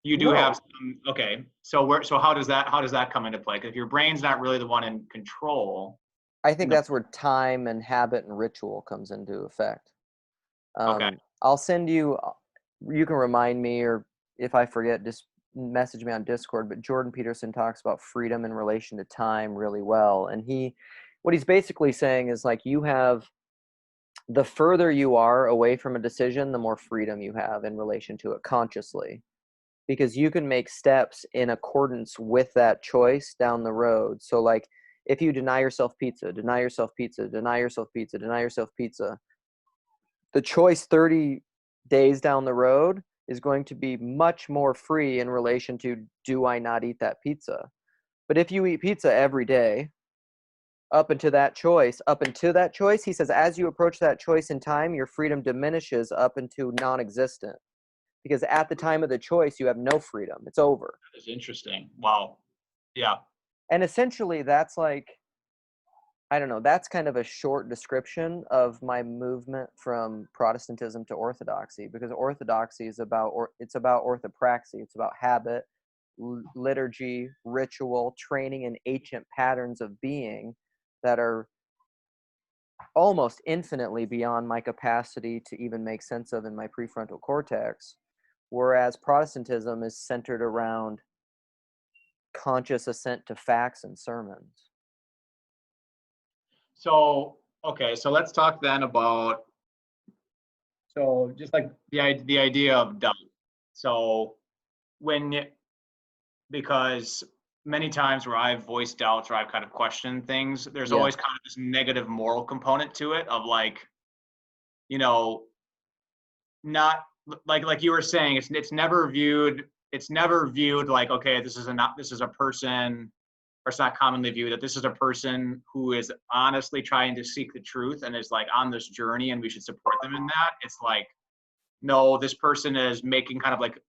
You do have No, some, okay. So how does that come into play? Because if your brain's not really the one in control I think in the, that's where time and habit and ritual comes into effect. okay. I'll send you, you can remind me, or if I forget, just message me on Discord. But Jordan Peterson talks about freedom in relation to time really well. And what he's basically saying is like, the further you are away from a decision, the more freedom you have in relation to it consciously. Because you can make steps in accordance with that choice down the road. So, like, if you deny yourself pizza, deny yourself pizza, deny yourself pizza, deny yourself pizza, the choice 30 days down the road is going to be much more free in relation to, do I not eat that pizza? But if you eat pizza every day, up until that choice, he says, as you approach that choice in time, your freedom diminishes up into non existent. Because at the time of the choice, you have no freedom. It's over. That is interesting. Wow. Yeah. And essentially, that's like, I don't know, that's kind of a short description of my movement from Protestantism to Orthodoxy, because Orthodoxy is it's about orthopraxy, it's about habit, liturgy, ritual, training in ancient patterns of being that are almost infinitely beyond my capacity to even make sense of in my prefrontal cortex, whereas Protestantism is centered around conscious assent to facts and sermons. So, okay, so let's talk then about, so just like the idea of doubt. So when, because many times where I've voiced doubts or I've kind of questioned things, there's Yeah. always kind of this negative moral component to it of like, you know, not like you were saying, it's never viewed like, okay, this is a person, or it's not commonly viewed that this is a person who is honestly trying to seek the truth and is like on this journey and we should support them in that. It's like, no, this person is making kind of like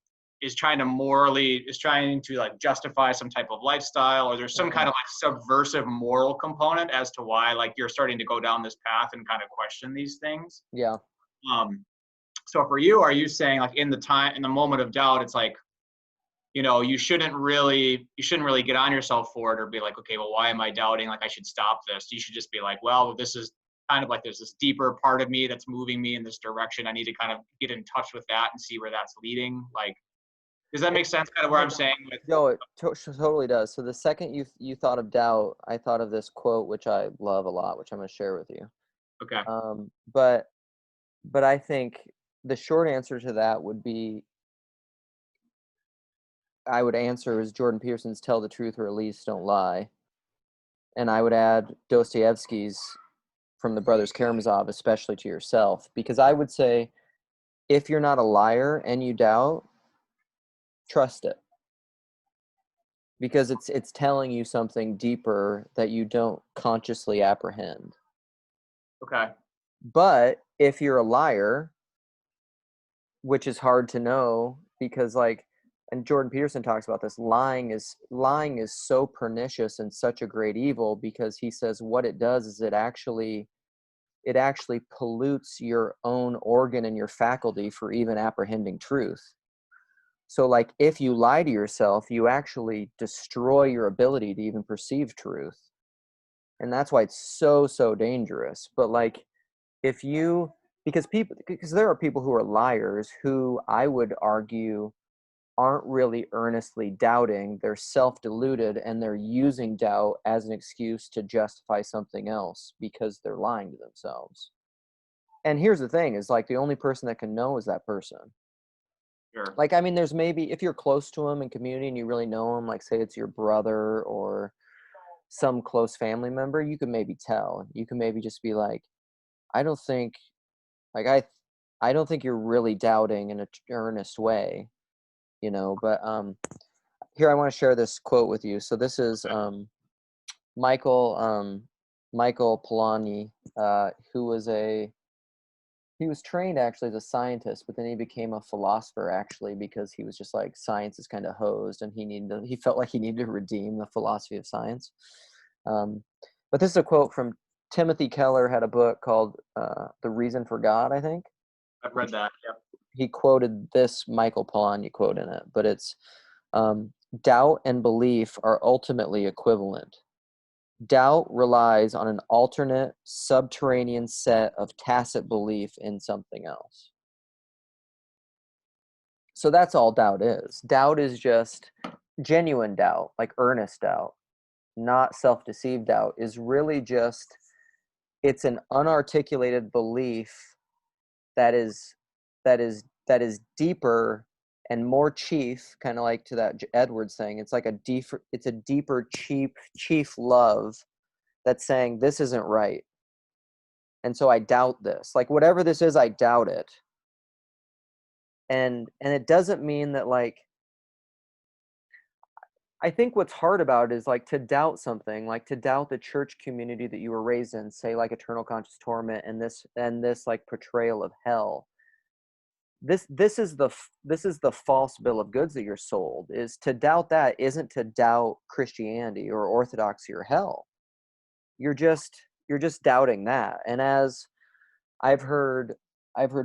is trying to like justify some type of lifestyle, or there's some Mhm. kind of like subversive moral component as to why like you're starting to go down this path and kind of question these things. Yeah. um so for you, are you saying like in the moment of doubt, it's like, you shouldn't really get on yourself for it or be like, okay, well, why am I doubting? Like I should stop this. You should just be like, well, this is kind of like there's this deeper part of me that's moving me in this direction. I need to kind of get in touch with that and see where that's leading. Like, does that It, make sense? Kind of where I'm saying with, no, it totally does. So the second you thought of doubt, I thought of this quote, which I love a lot, which I'm going to share with you. okay, Um, but but I think the short answer to that would be, I would answer is Jordan Peterson's "Tell the truth or at least don't lie," and I would add Dostoevsky's "From the Brothers Karamazov, especially to yourself," because I would say, if you're not a liar and you doubt, trust it, because it's telling you something deeper that you don't consciously apprehend. okay, But if you're a liar, which is hard to know, because like, and Jordan Peterson talks about this, lying is so pernicious and such a great evil, because he says what it does is it actually pollutes your own organ and your faculty for even apprehending truth. So like, if you lie to yourself, you actually destroy your ability to even perceive truth. And that's why it's so dangerous. But like, if you because there are people who are liars who I would argue aren't really earnestly doubting, they're self-deluded, and they're using doubt as an excuse to justify something else because they're lying to themselves. and here's the thing is like the only person that can know is that person. Sure. Like, I mean, there's maybe if you're close to him in community and you really know him, like say it's your brother or some close family member, you can maybe tell. You can maybe just be like, I don't think, like I don't think you're really doubting in an earnest way, you know. But here I want to share this quote with you. So this is Michael Michael Polanyi, who was he was trained actually as a scientist, but then he became a philosopher actually because he was just like science is kind of hosed, and he felt like he needed to redeem the philosophy of science. But this is a quote from Timothy Keller, had a book called The Reason for God, I think. I've read that. Yep. He quoted this Michael Polanyi quote in it, but it's doubt and belief are ultimately equivalent. Doubt relies on an alternate, subterranean set of tacit belief in something else. So that's all doubt is. Doubt is just genuine doubt, like earnest doubt, not self-deceived doubt, is really just, it's an unarticulated belief that is deeper and more chief, kind of like to that Edwards thing. It's like it's a deeper chief love that's saying this isn't right, and so I doubt this. Like whatever this is, I doubt it. And it doesn't mean that, like, I think what's hard about it is like to doubt something, like to doubt the church community that you were raised in, say like eternal conscious torment and this like portrayal of hell. This is the false bill of goods that you're sold. Is to doubt that isn't to doubt Christianity or orthodoxy or hell. You're just doubting that. And as I've heard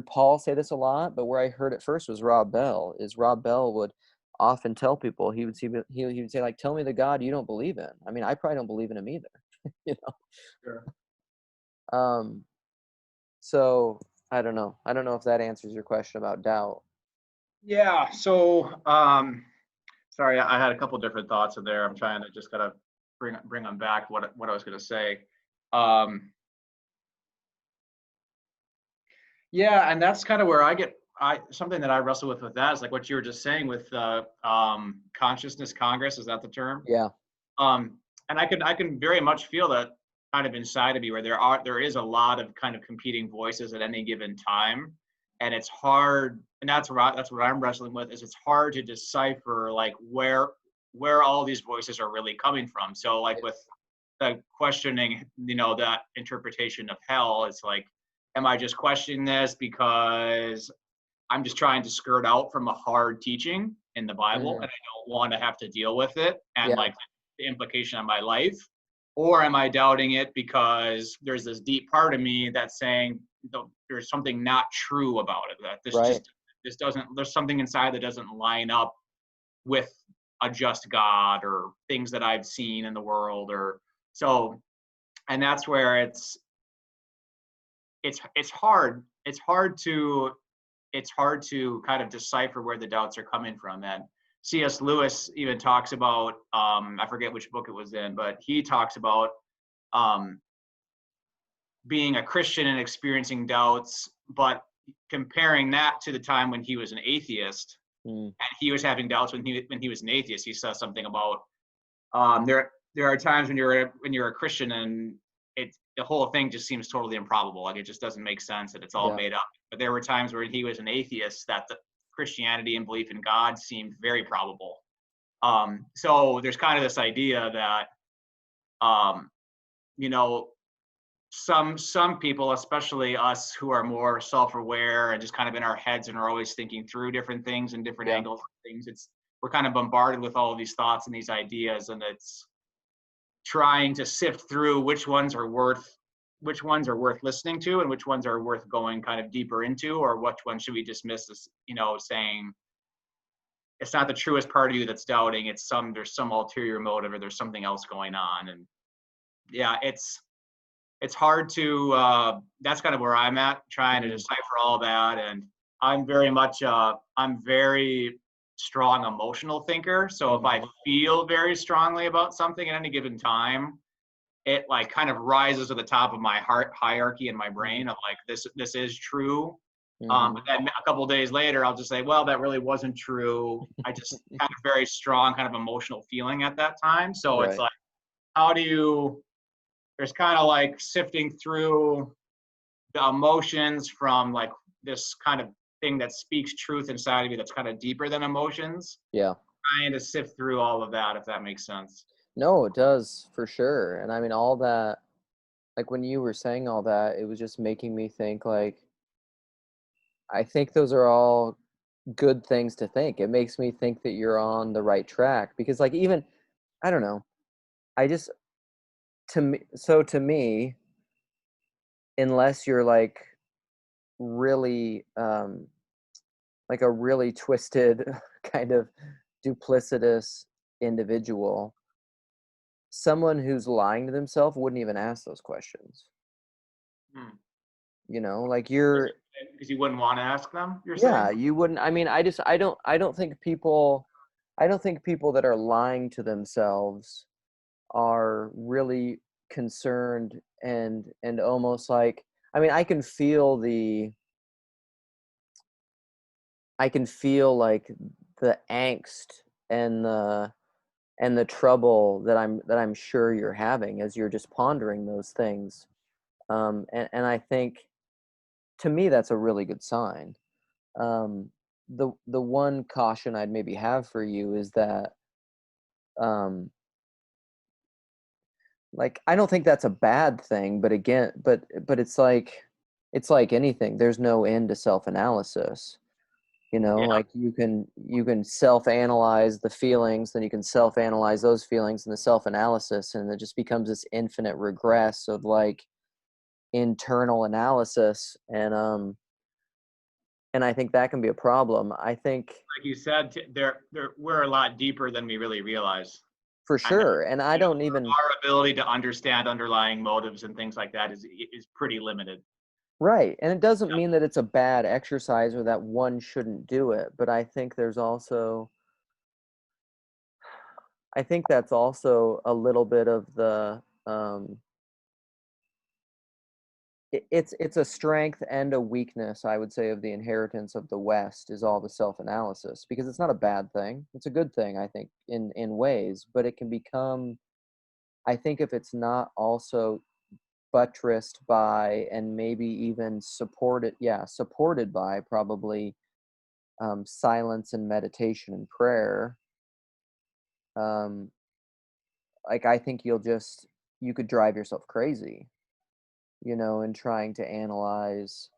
Paul say this a lot, but where I heard it first was Rob Bell. Is Rob Bell would often tell people, he would say like, tell me the God you don't believe in. I mean, I probably don't believe in him either. you know. Sure. So I don't know if that answers your question about doubt. Yeah. So, sorry, I had a couple different thoughts in there. I'm trying to just kind of bring them back. What I was going to say. Yeah, and that's kind of where something that I wrestle with that is like what you were just saying with consciousness Congress. Is that the term? Yeah. And I can very much feel that kind of inside of me where there is a lot of kind of competing voices at any given time, and it's hard. And that's what I'm wrestling with, is it's hard to decipher like where all these voices are really coming from. So like with the questioning, that interpretation of hell, it's like, am I just questioning this because I'm just trying to skirt out from a hard teaching in the Bible and I don't want to have to deal with it and like the implication on my life? Or am I doubting it because there's this deep part of me that's saying there's something not true about it, that this doesn't, there's something inside that doesn't line up with a just God or things that I've seen in the world, or so. And that's where it's hard to kind of decipher where the doubts are coming from. And C.S. Lewis even talks about, I forget which book it was in, but he talks about being a Christian and experiencing doubts, but comparing that to the time when he was an atheist and he was having doubts when he was an atheist. He says something about there are times when you're a Christian and the whole thing just seems totally improbable. Like it just doesn't make sense, that it's all made up. But there were times where he was an atheist that the Christianity and belief in God seemed very probable. So there's kind of this idea that, some people, especially us who are more self-aware and just kind of in our heads and are always thinking through different things and different angles of things, we're kind of bombarded with all of these thoughts and these ideas, and it's trying to sift through which ones are worth listening to and which ones are worth going kind of deeper into, or which one should we dismiss as, saying it's not the truest part of you that's doubting, there's some ulterior motive or there's something else going on. And yeah, it's hard to, that's kind of where I'm at, trying to decipher all that. And I'm very strong emotional thinker. So if I feel very strongly about something at any given time, it like kind of rises to the top of my heart hierarchy in my brain of like this is true. But then a couple of days later, I'll just say, well, that really wasn't true. I just had a very strong kind of emotional feeling at that time. So it's Right. like, how do you? There's kind of like sifting through the emotions from like this kind of thing that speaks truth inside of you that's kind of deeper than emotions. Yeah. Trying to sift through all of that, if that makes sense. No, it does for sure. And I mean, all that, like when you were saying all that, it was just making me think like, I think those are all good things to think. It makes me think that you're on the right track because like even, I don't know, I just, to me, unless you're like really, like a really twisted kind of duplicitous individual, someone who's lying to themselves wouldn't even ask those questions. Hmm. Like you're, Because you wouldn't want to ask them, you're yeah, saying? you wouldn't. I mean, I don't think people that are lying to themselves are really concerned and almost like, I mean, I can feel like the angst and the trouble that I'm sure you're having as you're just pondering those things. And I think to me that's a really good sign. The one caution I'd maybe have for you is that um, like I don't think that's a bad thing, but again, but it's like anything. There's no end to self-analysis. Yeah. Like you can self-analyze the feelings, then you can self-analyze those feelings and the self-analysis, and it just becomes this infinite regress of like internal analysis, and I think that can be a problem. I think Like you said, we're a lot deeper than we really realize. for And sure, and I don't even our ability to understand underlying motives and things like that is pretty limited. right, and it doesn't mean that it's a bad exercise or that one shouldn't do it, but I think that's also a little bit of the it's a strength and a weakness, I would say, of the inheritance of the West is all the self-analysis, because it's not a bad thing. It's a good thing, I think, in ways, but it can become, I think, if it's not also buttressed by and maybe even supported by probably silence and meditation and prayer. Um, like I think you could drive yourself crazy, in trying to analyze,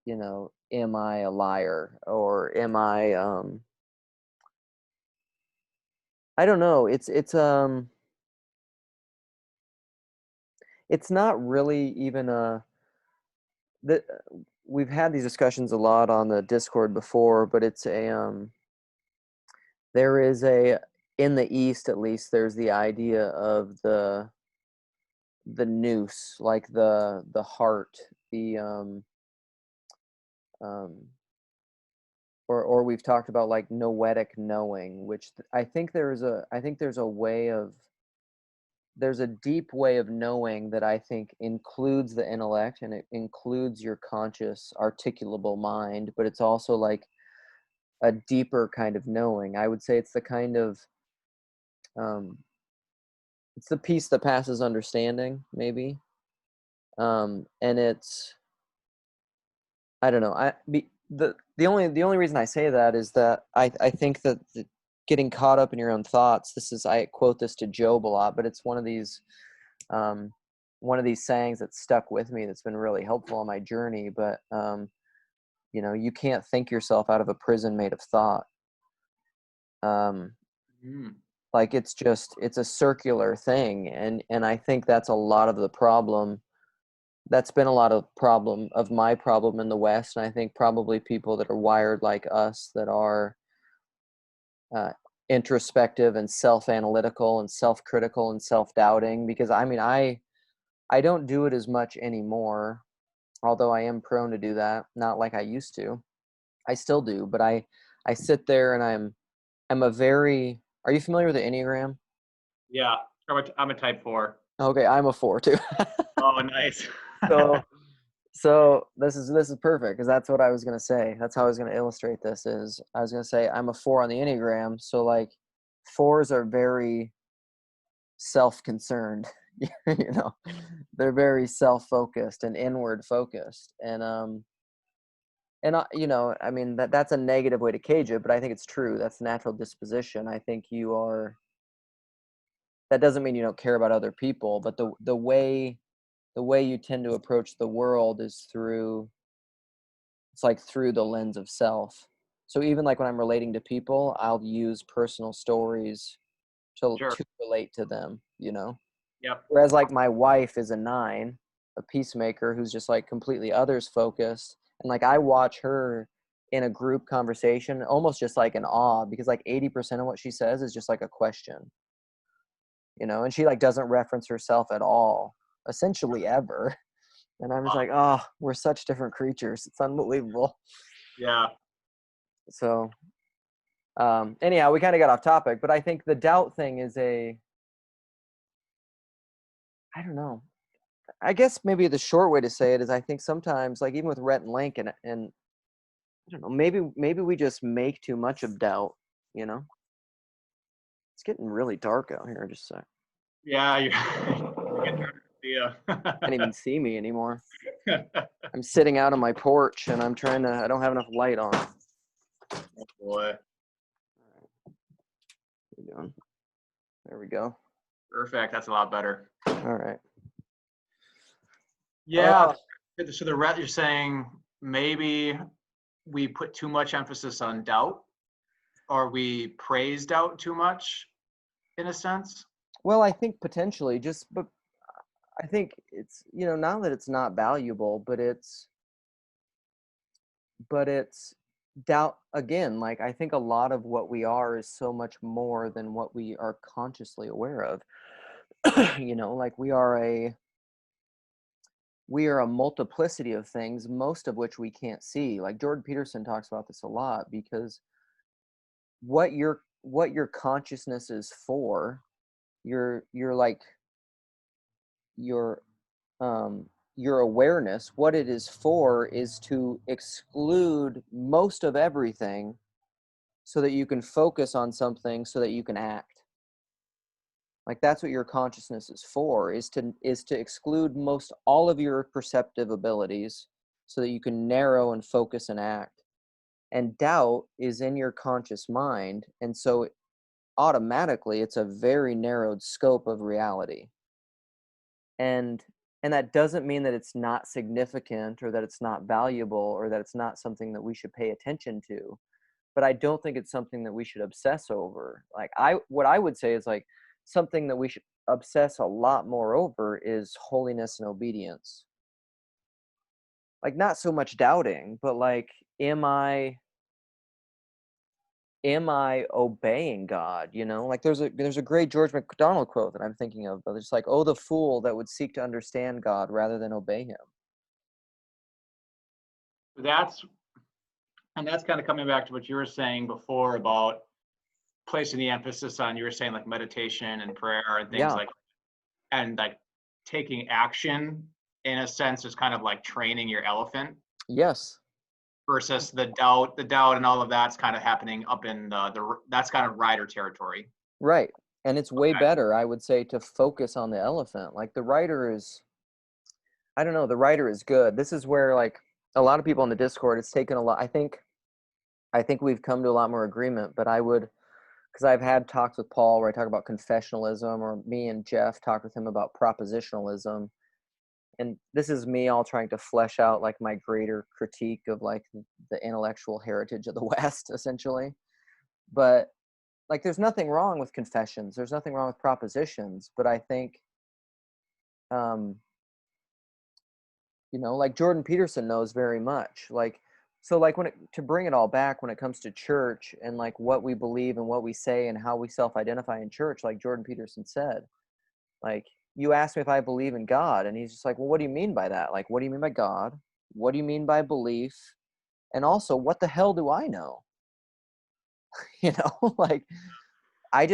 am I a liar or am I don't know. It's not really even that we've had these discussions a lot on the Discord before, but there is a in the East at least there's the idea of the nous, like the heart, the um or we've talked about like noetic knowing, which I think there's a deep way of knowing that I think includes the intellect and it includes your conscious articulable mind, but it's also like a deeper kind of knowing. I would say it's the kind of um it's the peace that passes understanding, maybe. And it's, I don't know. The only reason I say that is that I think that getting caught up in your own thoughts. I quote this to Job a lot, but it's um, one of these sayings that stuck with me that's been really helpful on my journey. But you can't think yourself out of a prison made of thought. Um, Mm. like it's a circular thing, and I think that's a lot of the problem. That's been a lot of my problem in the West, and I think probably people that are wired like us that are uh, introspective and self-analytical and self-critical and self-doubting. Because I mean, I don't do it as much anymore, although I am prone to do that. Not like I used to. I still do, but I sit there and I'm a very. Are you familiar with the Enneagram? Yeah, I'm a type 4. Okay, I'm a 4 too. Oh, nice. So so this is perfect because that's what I was gonna say. That's how I was gonna illustrate this. Is I was gonna say I'm a 4 on the Enneagram. So like fours are very self-concerned. you know, they're very self-focused and inward focused, and I mean that's a negative way to cage it, but I think it's true. That's natural disposition. I think you are. That doesn't mean you don't care about other people, but the way you tend to approach the world is through it's like through the lens of self. So even like when I'm relating to people, I'll use personal stories Sure. to relate to them, you know. Yep. Whereas like my wife is a 9, a peacemaker who's just like completely others focused, and like I watch her in a group conversation almost just like in awe because like 80% of what she says is just like a question, and she like doesn't reference herself at all, essentially ever. And I'm just Wow. like, oh, we're such different creatures. It's unbelievable. Yeah. So, anyhow, we kind of got off topic, but I think the doubt thing is I don't know. I guess maybe the short way to say it is I think sometimes, like even with Rhett and Link, and I don't know, maybe we just make too much of doubt. You know, it's getting really dark out here. Just a sec. Yeah. Yeah. Can't even see me anymore. I'm sitting out on my porch and I'm trying to. I don't have enough light on. Oh, boy. What are you doing? There we go. Perfect. That's a lot better. All right. Yeah. So the ret you're saying maybe we put too much emphasis on doubt, or we praise doubt too much in a sense. Well, I think potentially but I think it's, now that it's not valuable, but it's doubt again. Like I think a lot of what we are is so much more than what we are consciously aware of. Like we are a multiplicity of things, most of which we can't see. Like Jordan Peterson talks about this a lot because what your consciousness is for, you're like your your awareness, what it is for is to exclude most of everything so that you can focus on something so that you can act. Like that's what your consciousness is for, is to exclude most all of your perceptive abilities so that you can narrow and focus and act. And doubt is in your conscious mind, and so automatically it's a very narrowed scope of reality. And and that doesn't mean that it's not significant or that it's not valuable or that it's not something that we should pay attention to, but I don't think it's something that we should obsess over. Like what I would say is like something that we should obsess a lot more over is holiness and obedience. Like not so much doubting, but like am i am I obeying God? Like there's a great George MacDonald quote that I'm thinking of, but it's like, oh, the fool that would seek to understand God rather than obey him. That's and that's kind of coming back to what you were saying before about placing the emphasis on, you were saying like meditation and prayer and things Yeah. like, and like taking action in a sense is kind of like training your elephant, Yes. versus the doubt and all of that's kind of happening up in the that's kind of rider territory. Right. And it's way Okay. better, I would say, to focus on the elephant. Like the writer is, I don't know, the writer is good. This is where like a lot of people in the Discord, it's taken a lot. I think we've come to a lot more agreement, but because I've had talks with Paul where I talk about confessionalism, or me and Jeff talk with him about propositionalism. And this is me all trying to flesh out like my greater critique of like the intellectual heritage of the West, essentially. But like there's nothing wrong with confessions, there's nothing wrong with propositions, but I think um like Jordan Peterson knows very much, like, so like to bring it all back when it comes to church and like what we believe and what we say and how we self-identify in church, like Jordan Peterson said, like, you asked me if I believe in God, and he's just like, well, what do you mean by that? Like, what do you mean by God? What do you mean by belief? And also, what the hell do I know? Like, I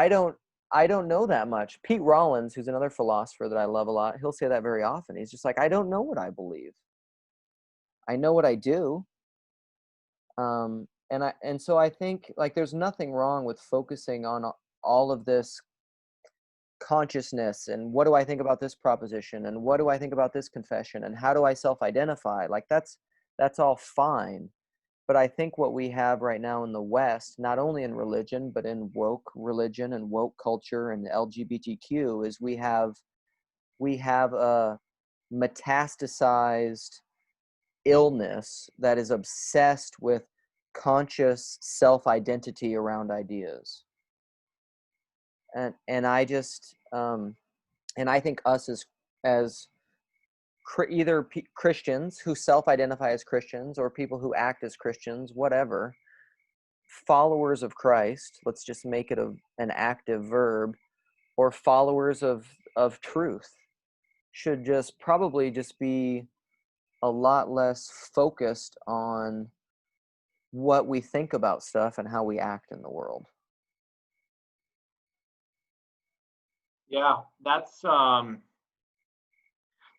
don't. I don't know that much. Pete Rollins, who's another philosopher that I love a lot, he'll say that very often. He's just like, I don't know what I believe. I know what I do. And so I think like there's nothing wrong with focusing on all of this consciousness and what do I think about this proposition and what do I think about this confession and how do I self-identify? Like that's all fine. But I think what we have right now in the West, not only in religion, but in woke religion and woke culture and LGBTQ, is we have a metastasized illness that is obsessed with conscious self-identity around ideas. And I just and I think us as either Christians who self-identify as Christians or people who act as Christians, whatever, followers of Christ, let's just make it an active verb, or followers of truth, should just probably just be a lot less focused on what we think about stuff and how we act in the world. Yeah, that's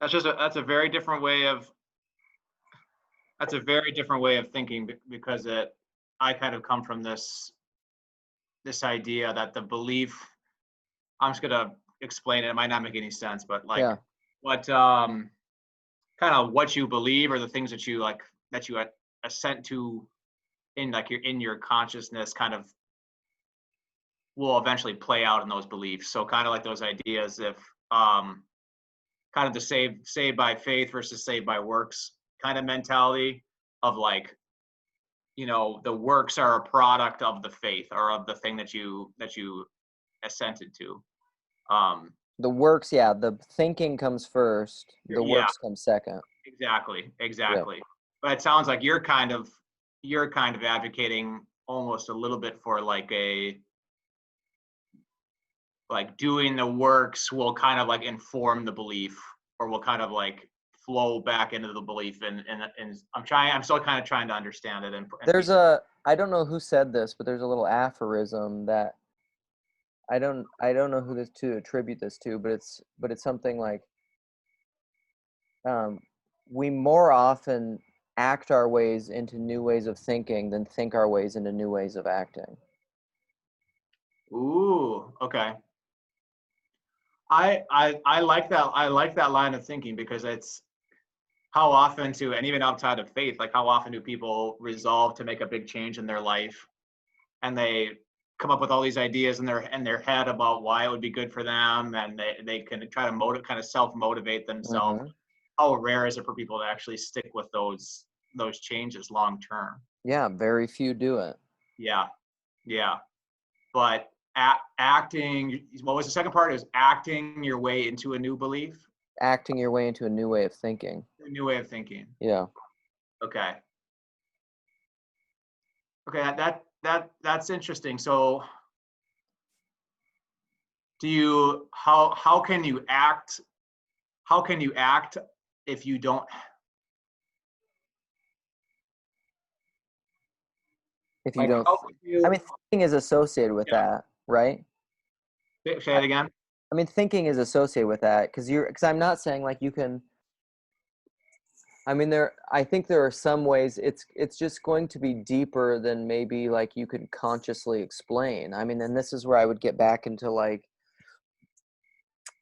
that's a very different way of thinking, because I kind of come from this idea that the belief, I'm just gonna explain it. It might not make any sense, but like Yeah. what kind of what you believe, or the things that you like that you assent to in like your consciousness kind of will eventually play out in those beliefs. So kind of like those ideas, if kind of the saved by faith versus saved by works kind of mentality of like, the works are a product of the faith or of the thing that you assented to. The works, yeah, the thinking comes first, the Yeah, works come second. exactly. Yeah. But it sounds like you're kind of advocating almost a little bit for like doing the works will kind of like inform the belief, or will kind of like flow back into the belief. And I'm still kind of trying to understand it. And I don't know who said this, but there's a little aphorism that I don't know who to attribute this to, but it's something like, we more often act our ways into new ways of thinking than think our ways into new ways of acting. Ooh, okay. I like that. I like that line of thinking, because it's how often and even outside of faith, like how often do people resolve to make a big change in their life, and they come up with all these ideas in their head about why it would be good for them, and they can try to kind of self-motivate themselves. Mm-hmm. How rare is it for people to actually stick with those changes long term? Yeah, very few do it. Yeah, yeah. But acting, what was the second part? Is acting your way into a new belief, Acting your way into a new way of thinking. a new way of thinking. Yeah. Okay. That's interesting. So how can you act if you don't? If you don't, I mean, thinking is associated with that, right? Say it again. I mean, thinking is associated with that because I'm not saying like you can. I mean, I think there are some ways it's just going to be deeper than maybe like you could consciously explain. I mean, and this is where I would get back into like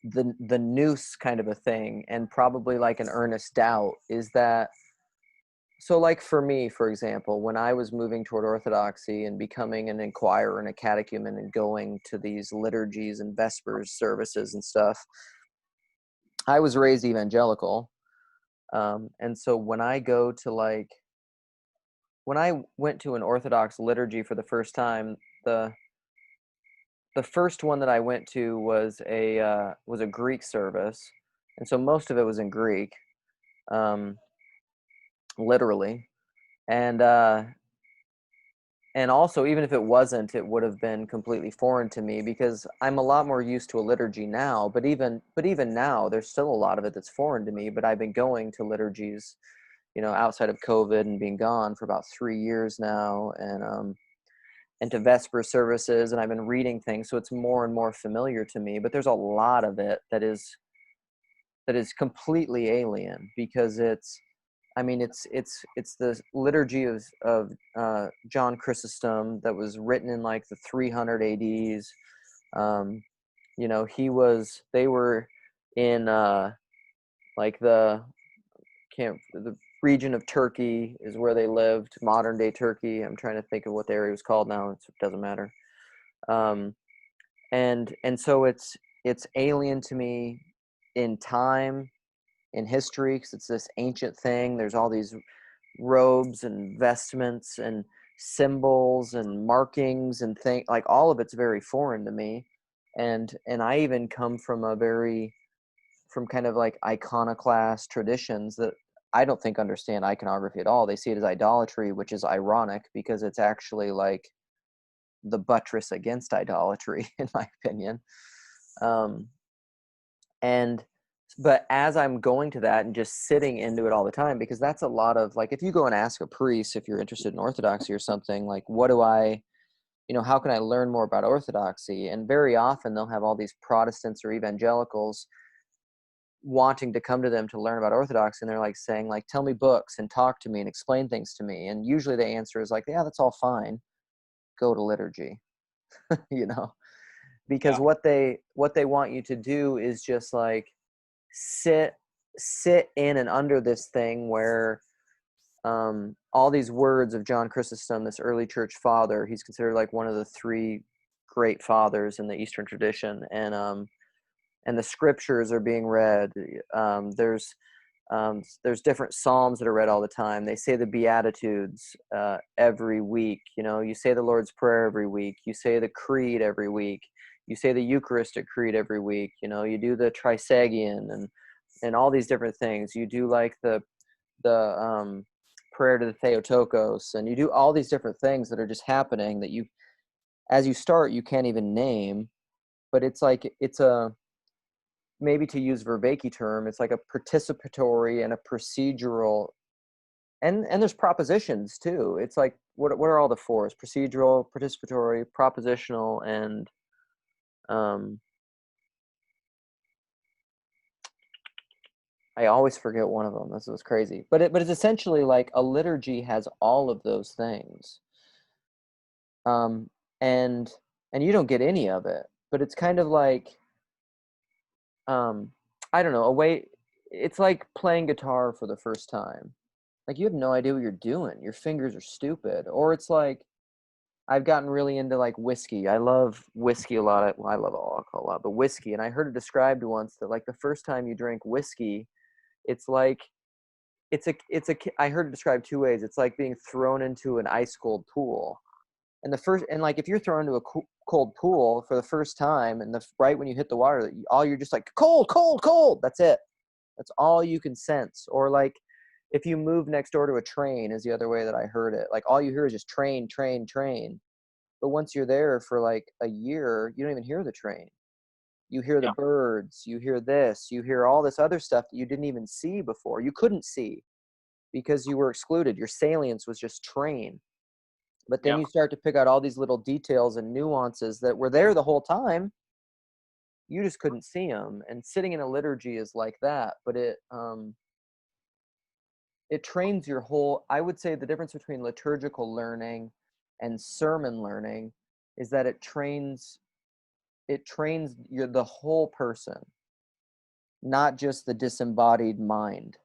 the noose kind of a thing, and probably like an earnest doubt is that. So like for me, for example, when I was moving toward Orthodoxy and becoming an inquirer and a catechumen and going to these liturgies and Vespers services and stuff, I was raised evangelical. And so when I went to an Orthodox liturgy for the first time, the first one that I went to was a Greek service. And so most of it was in Greek, literally. And also, even if it wasn't, it would have been completely foreign to me because I'm a lot more used to a liturgy now. But even now, there's still a lot of it that's foreign to me. But I've been going to liturgies, outside of COVID and being gone for about 3 years now. and to Vesper services, and I've been reading things, so it's more and more familiar to me. But there's a lot of it that is completely alien, because it's, I mean, it's the liturgy of John Chrysostom that was written in like the 300 ADs. You know, they were in like the region of Turkey is where they lived, modern day Turkey. I'm trying to think of what the area was called now. It doesn't matter. And so it's alien to me in time, in history, because it's this ancient thing. There's all these robes and vestments and symbols and markings and things, like all of it's very foreign to me. And I even come from from kind of like iconoclast traditions that I don't think understand iconography at all. They see it as idolatry, which is ironic because it's actually like the buttress against idolatry, in my opinion. But as I'm going to that and just sitting into it all the time, because that's a lot of, like, if you go and ask a priest, if you're interested in Orthodoxy or something, like, how can I learn more about Orthodoxy? And very often they'll have all these Protestants or evangelicals wanting to come to them to learn about Orthodoxy, and they're like saying, like, tell me books and talk to me and explain things to me. And usually the answer is like, yeah, that's all fine. Go to liturgy, because Yeah. what they want you to do is just like sit in and under this thing where all these words of John Chrysostom, this early church father, he's considered like one of the three great fathers in the Eastern tradition, and the scriptures are being read. There's different psalms that are read all the time. They say the Beatitudes every week. You say the Lord's Prayer every week. You say the Creed every week. You say the Eucharistic Creed every week. You do the Trisagion and all these different things. You do like the prayer to the Theotokos, and you do all these different things that are just happening that as you start, you can't even name. But it's like, maybe to use Vervaeke term, it's like a participatory and a procedural, and there's propositions too. It's like, what are all the fours? Procedural, participatory, propositional, and I always forget one of them. This was crazy, but it's essentially like a liturgy has all of those things, and you don't get any of it. But it's kind of like, I don't know, a way. It's like playing guitar for the first time. Like, you have no idea what you're doing. Your fingers are stupid. Or it's like, I've gotten really into like whiskey. I love whiskey a lot. I love alcohol a lot, but whiskey. And I heard it described once that like the first time you drink whiskey, it's like, I heard it described two ways. It's like being thrown into an ice cold pool. And like, if you're thrown into a cold pool for the first time, and right when you hit the water, all you're just like, cold, cold, cold. That's it. That's all you can sense. Or like, if you move next door to a train, is the other way that I heard it. Like, all you hear is just train, train, train. But once you're there for like a year, you don't even hear the train. You hear the Yeah. birds, you hear this, you hear all this other stuff that you didn't even see before. You couldn't see because you were excluded. Your salience was just train. But then Yeah. you start to pick out all these little details and nuances that were there the whole time. You just couldn't see them. And sitting in a liturgy is like that, but it trains your whole. I would say the difference between liturgical learning and sermon learning is that it trains the whole person, not just the disembodied mind.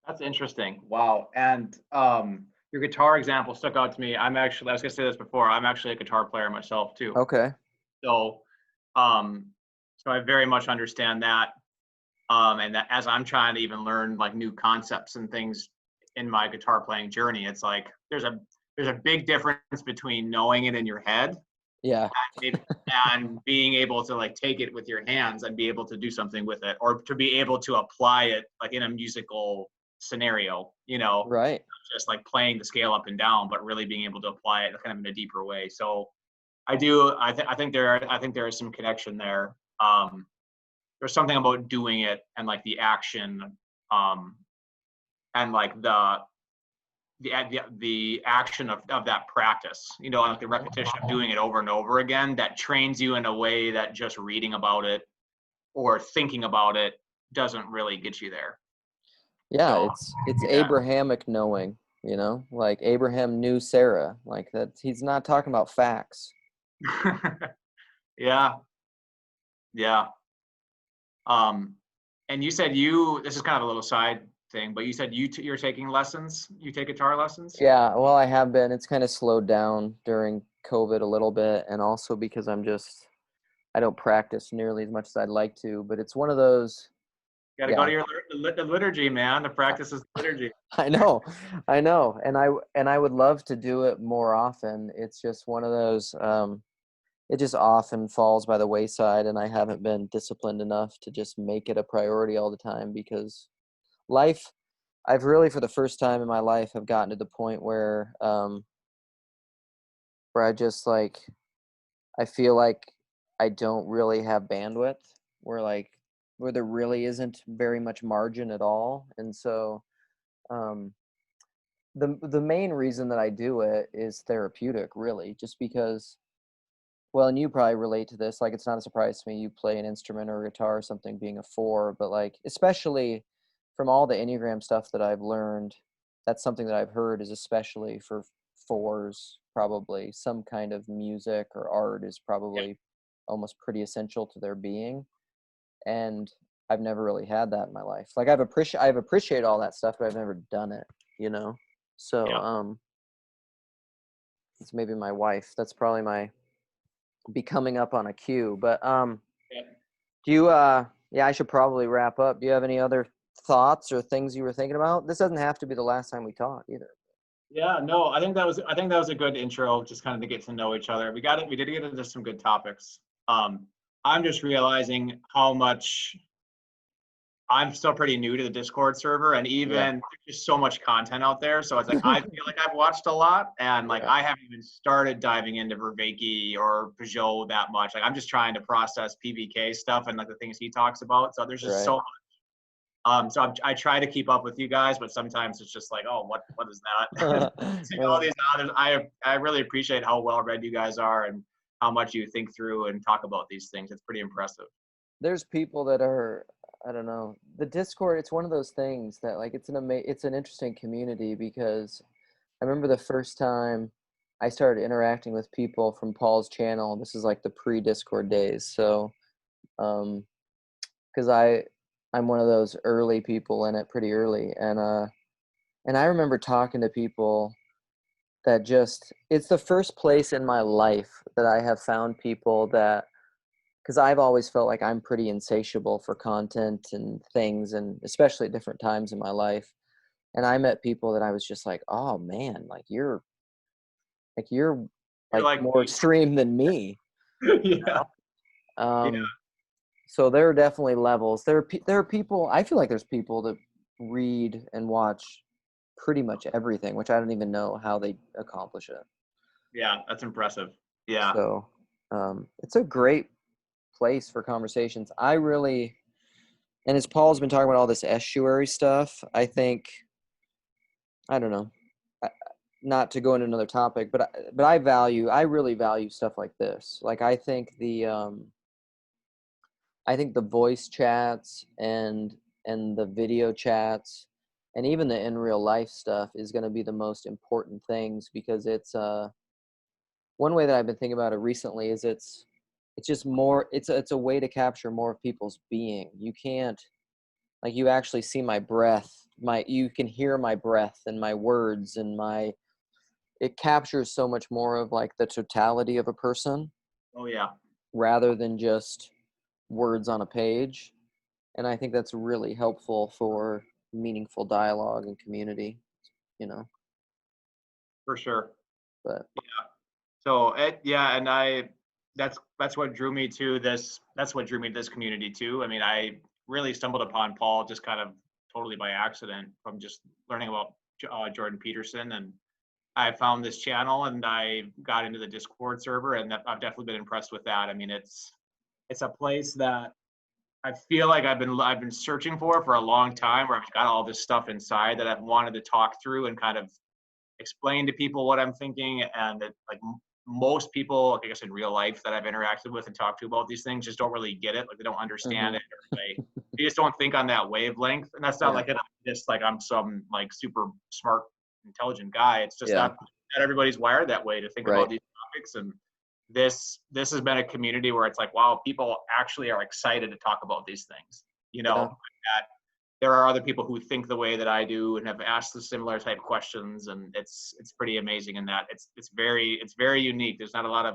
That's interesting. Wow. And your guitar example stuck out to me. I was gonna say this before, I'm actually a guitar player myself too. Okay. So so I very much understand that. And that as I'm trying to even learn like new concepts and things in my guitar playing journey, it's like there's a big difference between knowing it in your head Yeah. and being able to like take it with your hands and be able to do something with it, or to be able to apply it like in a musical scenario, Right. just like playing the scale up and down, but really being able to apply it kind of in a deeper way. So I think there is some connection there. There's something about doing it and like the action, and like the action of that practice, you know, like the repetition of doing it over and over again, that trains you in a way that just reading about it or thinking about it doesn't really get you there. Yeah, So it's yeah. Abrahamic knowing, you know, like Abraham knew Sarah, like that. He's not talking about facts. Yeah. Yeah. And you said this is kind of a little side thing, but you said you're taking lessons. You take guitar lessons? Yeah, well, I have been. It's kind of slowed down during COVID a little bit, and also because I don't practice nearly as much as I'd like to. But it's one of those. Got to go Yeah, to your the liturgy, man. The practice is the liturgy. I know, and I would love to do it more often. It's just one of those. It just often falls by the wayside, and I haven't been disciplined enough to just make it a priority all the time because life. I've really, for the first time in my life, have gotten to the point where I just like I feel like I don't really have bandwidth, where like where there really isn't very much margin at all, and so um, the main reason that I do it is therapeutic, really, just because. Well, and you probably relate to this. Like, it's not a surprise to me. You play an instrument or a guitar or something, being a four, but like, especially from all the Enneagram stuff that I've learned, that's something that I've heard is especially for fours, probably some kind of music or art is Yeah. probably almost pretty essential to their being. And I've never really had that in my life. Like, I've appreciated all that stuff, but I've never done it, you know? So, Yeah. it's maybe my wife. That's probably my be coming up on a cue. But Yeah. do you yeah, I should probably wrap up. Do you have any other thoughts or things you were thinking about? This doesn't have to be the last time we talk either. Yeah, no, I think that was a good intro, just kind of to get to know each other. We did get into some good topics. Um, I'm just realizing how much I'm still pretty new to the Discord server, and even Yeah. there's just so much content out there. So it's like I feel like I've watched a lot, and like Yeah. I haven't even started diving into Vervaeke or Peugeot that much. Like I'm just trying to process PBK stuff and like the things he talks about. So there's just Right. so I try to keep up with you guys, but sometimes it's just like, oh, what is that? See all Yeah. these others. I really appreciate how well read you guys are and how much you think through and talk about these things. It's pretty impressive. There's people that are, I don't know. The Discord, it's one of those things that like it's an interesting community because I remember the first time I started interacting with people from Paul's channel. This is like the pre-Discord days. So, um, because I'm one of those early people in it, pretty early, and I remember talking to people that just it's the first place in my life that I have found people that because I've always felt like I'm pretty insatiable for content and things, and especially at different times in my life. And I met people that I was just like, oh man, you're You're like like more me. extreme than me, you Yeah. know. Yeah. So there are definitely levels. There are people. I feel like there's people that read and watch pretty much everything, which I don't even know how they accomplish it. Yeah. That's impressive. Yeah. So it's a great place for conversations. I really, and as Paul's been talking about all this estuary stuff, I think I don't know, I- not to go into another topic, but I really value stuff like this. Like I think the voice chats and the video chats and even the in real life stuff is going to be the most important things because it's one way that I've been thinking about it recently is it's just more it's a way to capture more of people's being. You can't like you actually see my breath, my you can hear my breath and my words and my it captures so much more of like the totality of a person Oh yeah. rather than just words on a page. And I think that's really helpful for meaningful dialogue and community, you know. For sure. But So yeah, and that's what drew me to this. That's what drew me to this community too. I mean, I really stumbled upon Paul just kind of totally by accident from just learning about Jordan Peterson, and I found this channel and I got into the Discord server, and I've definitely been impressed with that. I mean, it's a place that I feel like I've been searching for a long time, where I've got all this stuff inside that I've wanted to talk through and kind of explain to people what I'm thinking, and that like most people, I guess in real life that I've interacted with and talked to about these things just don't really get it. Like they don't understand Mhm. it, or they just don't think on that wavelength. And that's not Yeah. like just like I'm some like super smart, intelligent guy. It's just Yeah. not everybody's wired that way to think about Right. these topics. And this has been a community where it's like, wow, people actually are excited to talk about these things. You know, Yeah. that there are other people who think the way that I do and have asked the similar type questions, and it's pretty amazing in that it's very unique. There's not a lot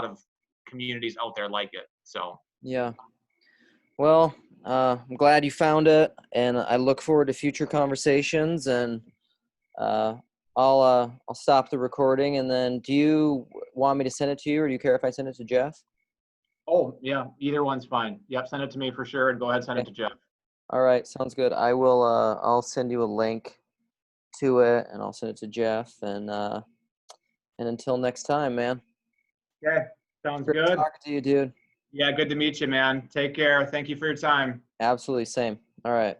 of communities out there like it. So Yeah. Well, I'm glad you found it, and I look forward to future conversations. And uh, I'll stop the recording. And then, do you want me to send it to you, or do you care if I send it to Jeff? oh yeah, either one's fine. Yep, send it to me for sure, and go ahead and send it Okay. to Jeff. All right, sounds good. I will. I'll send you a link to it, and I'll send it to Jeff. And until next time, man. Okay, sounds Great good. talking to you, dude. Yeah, good to meet you, man. Take care. Thank you for your time. Absolutely same. All right.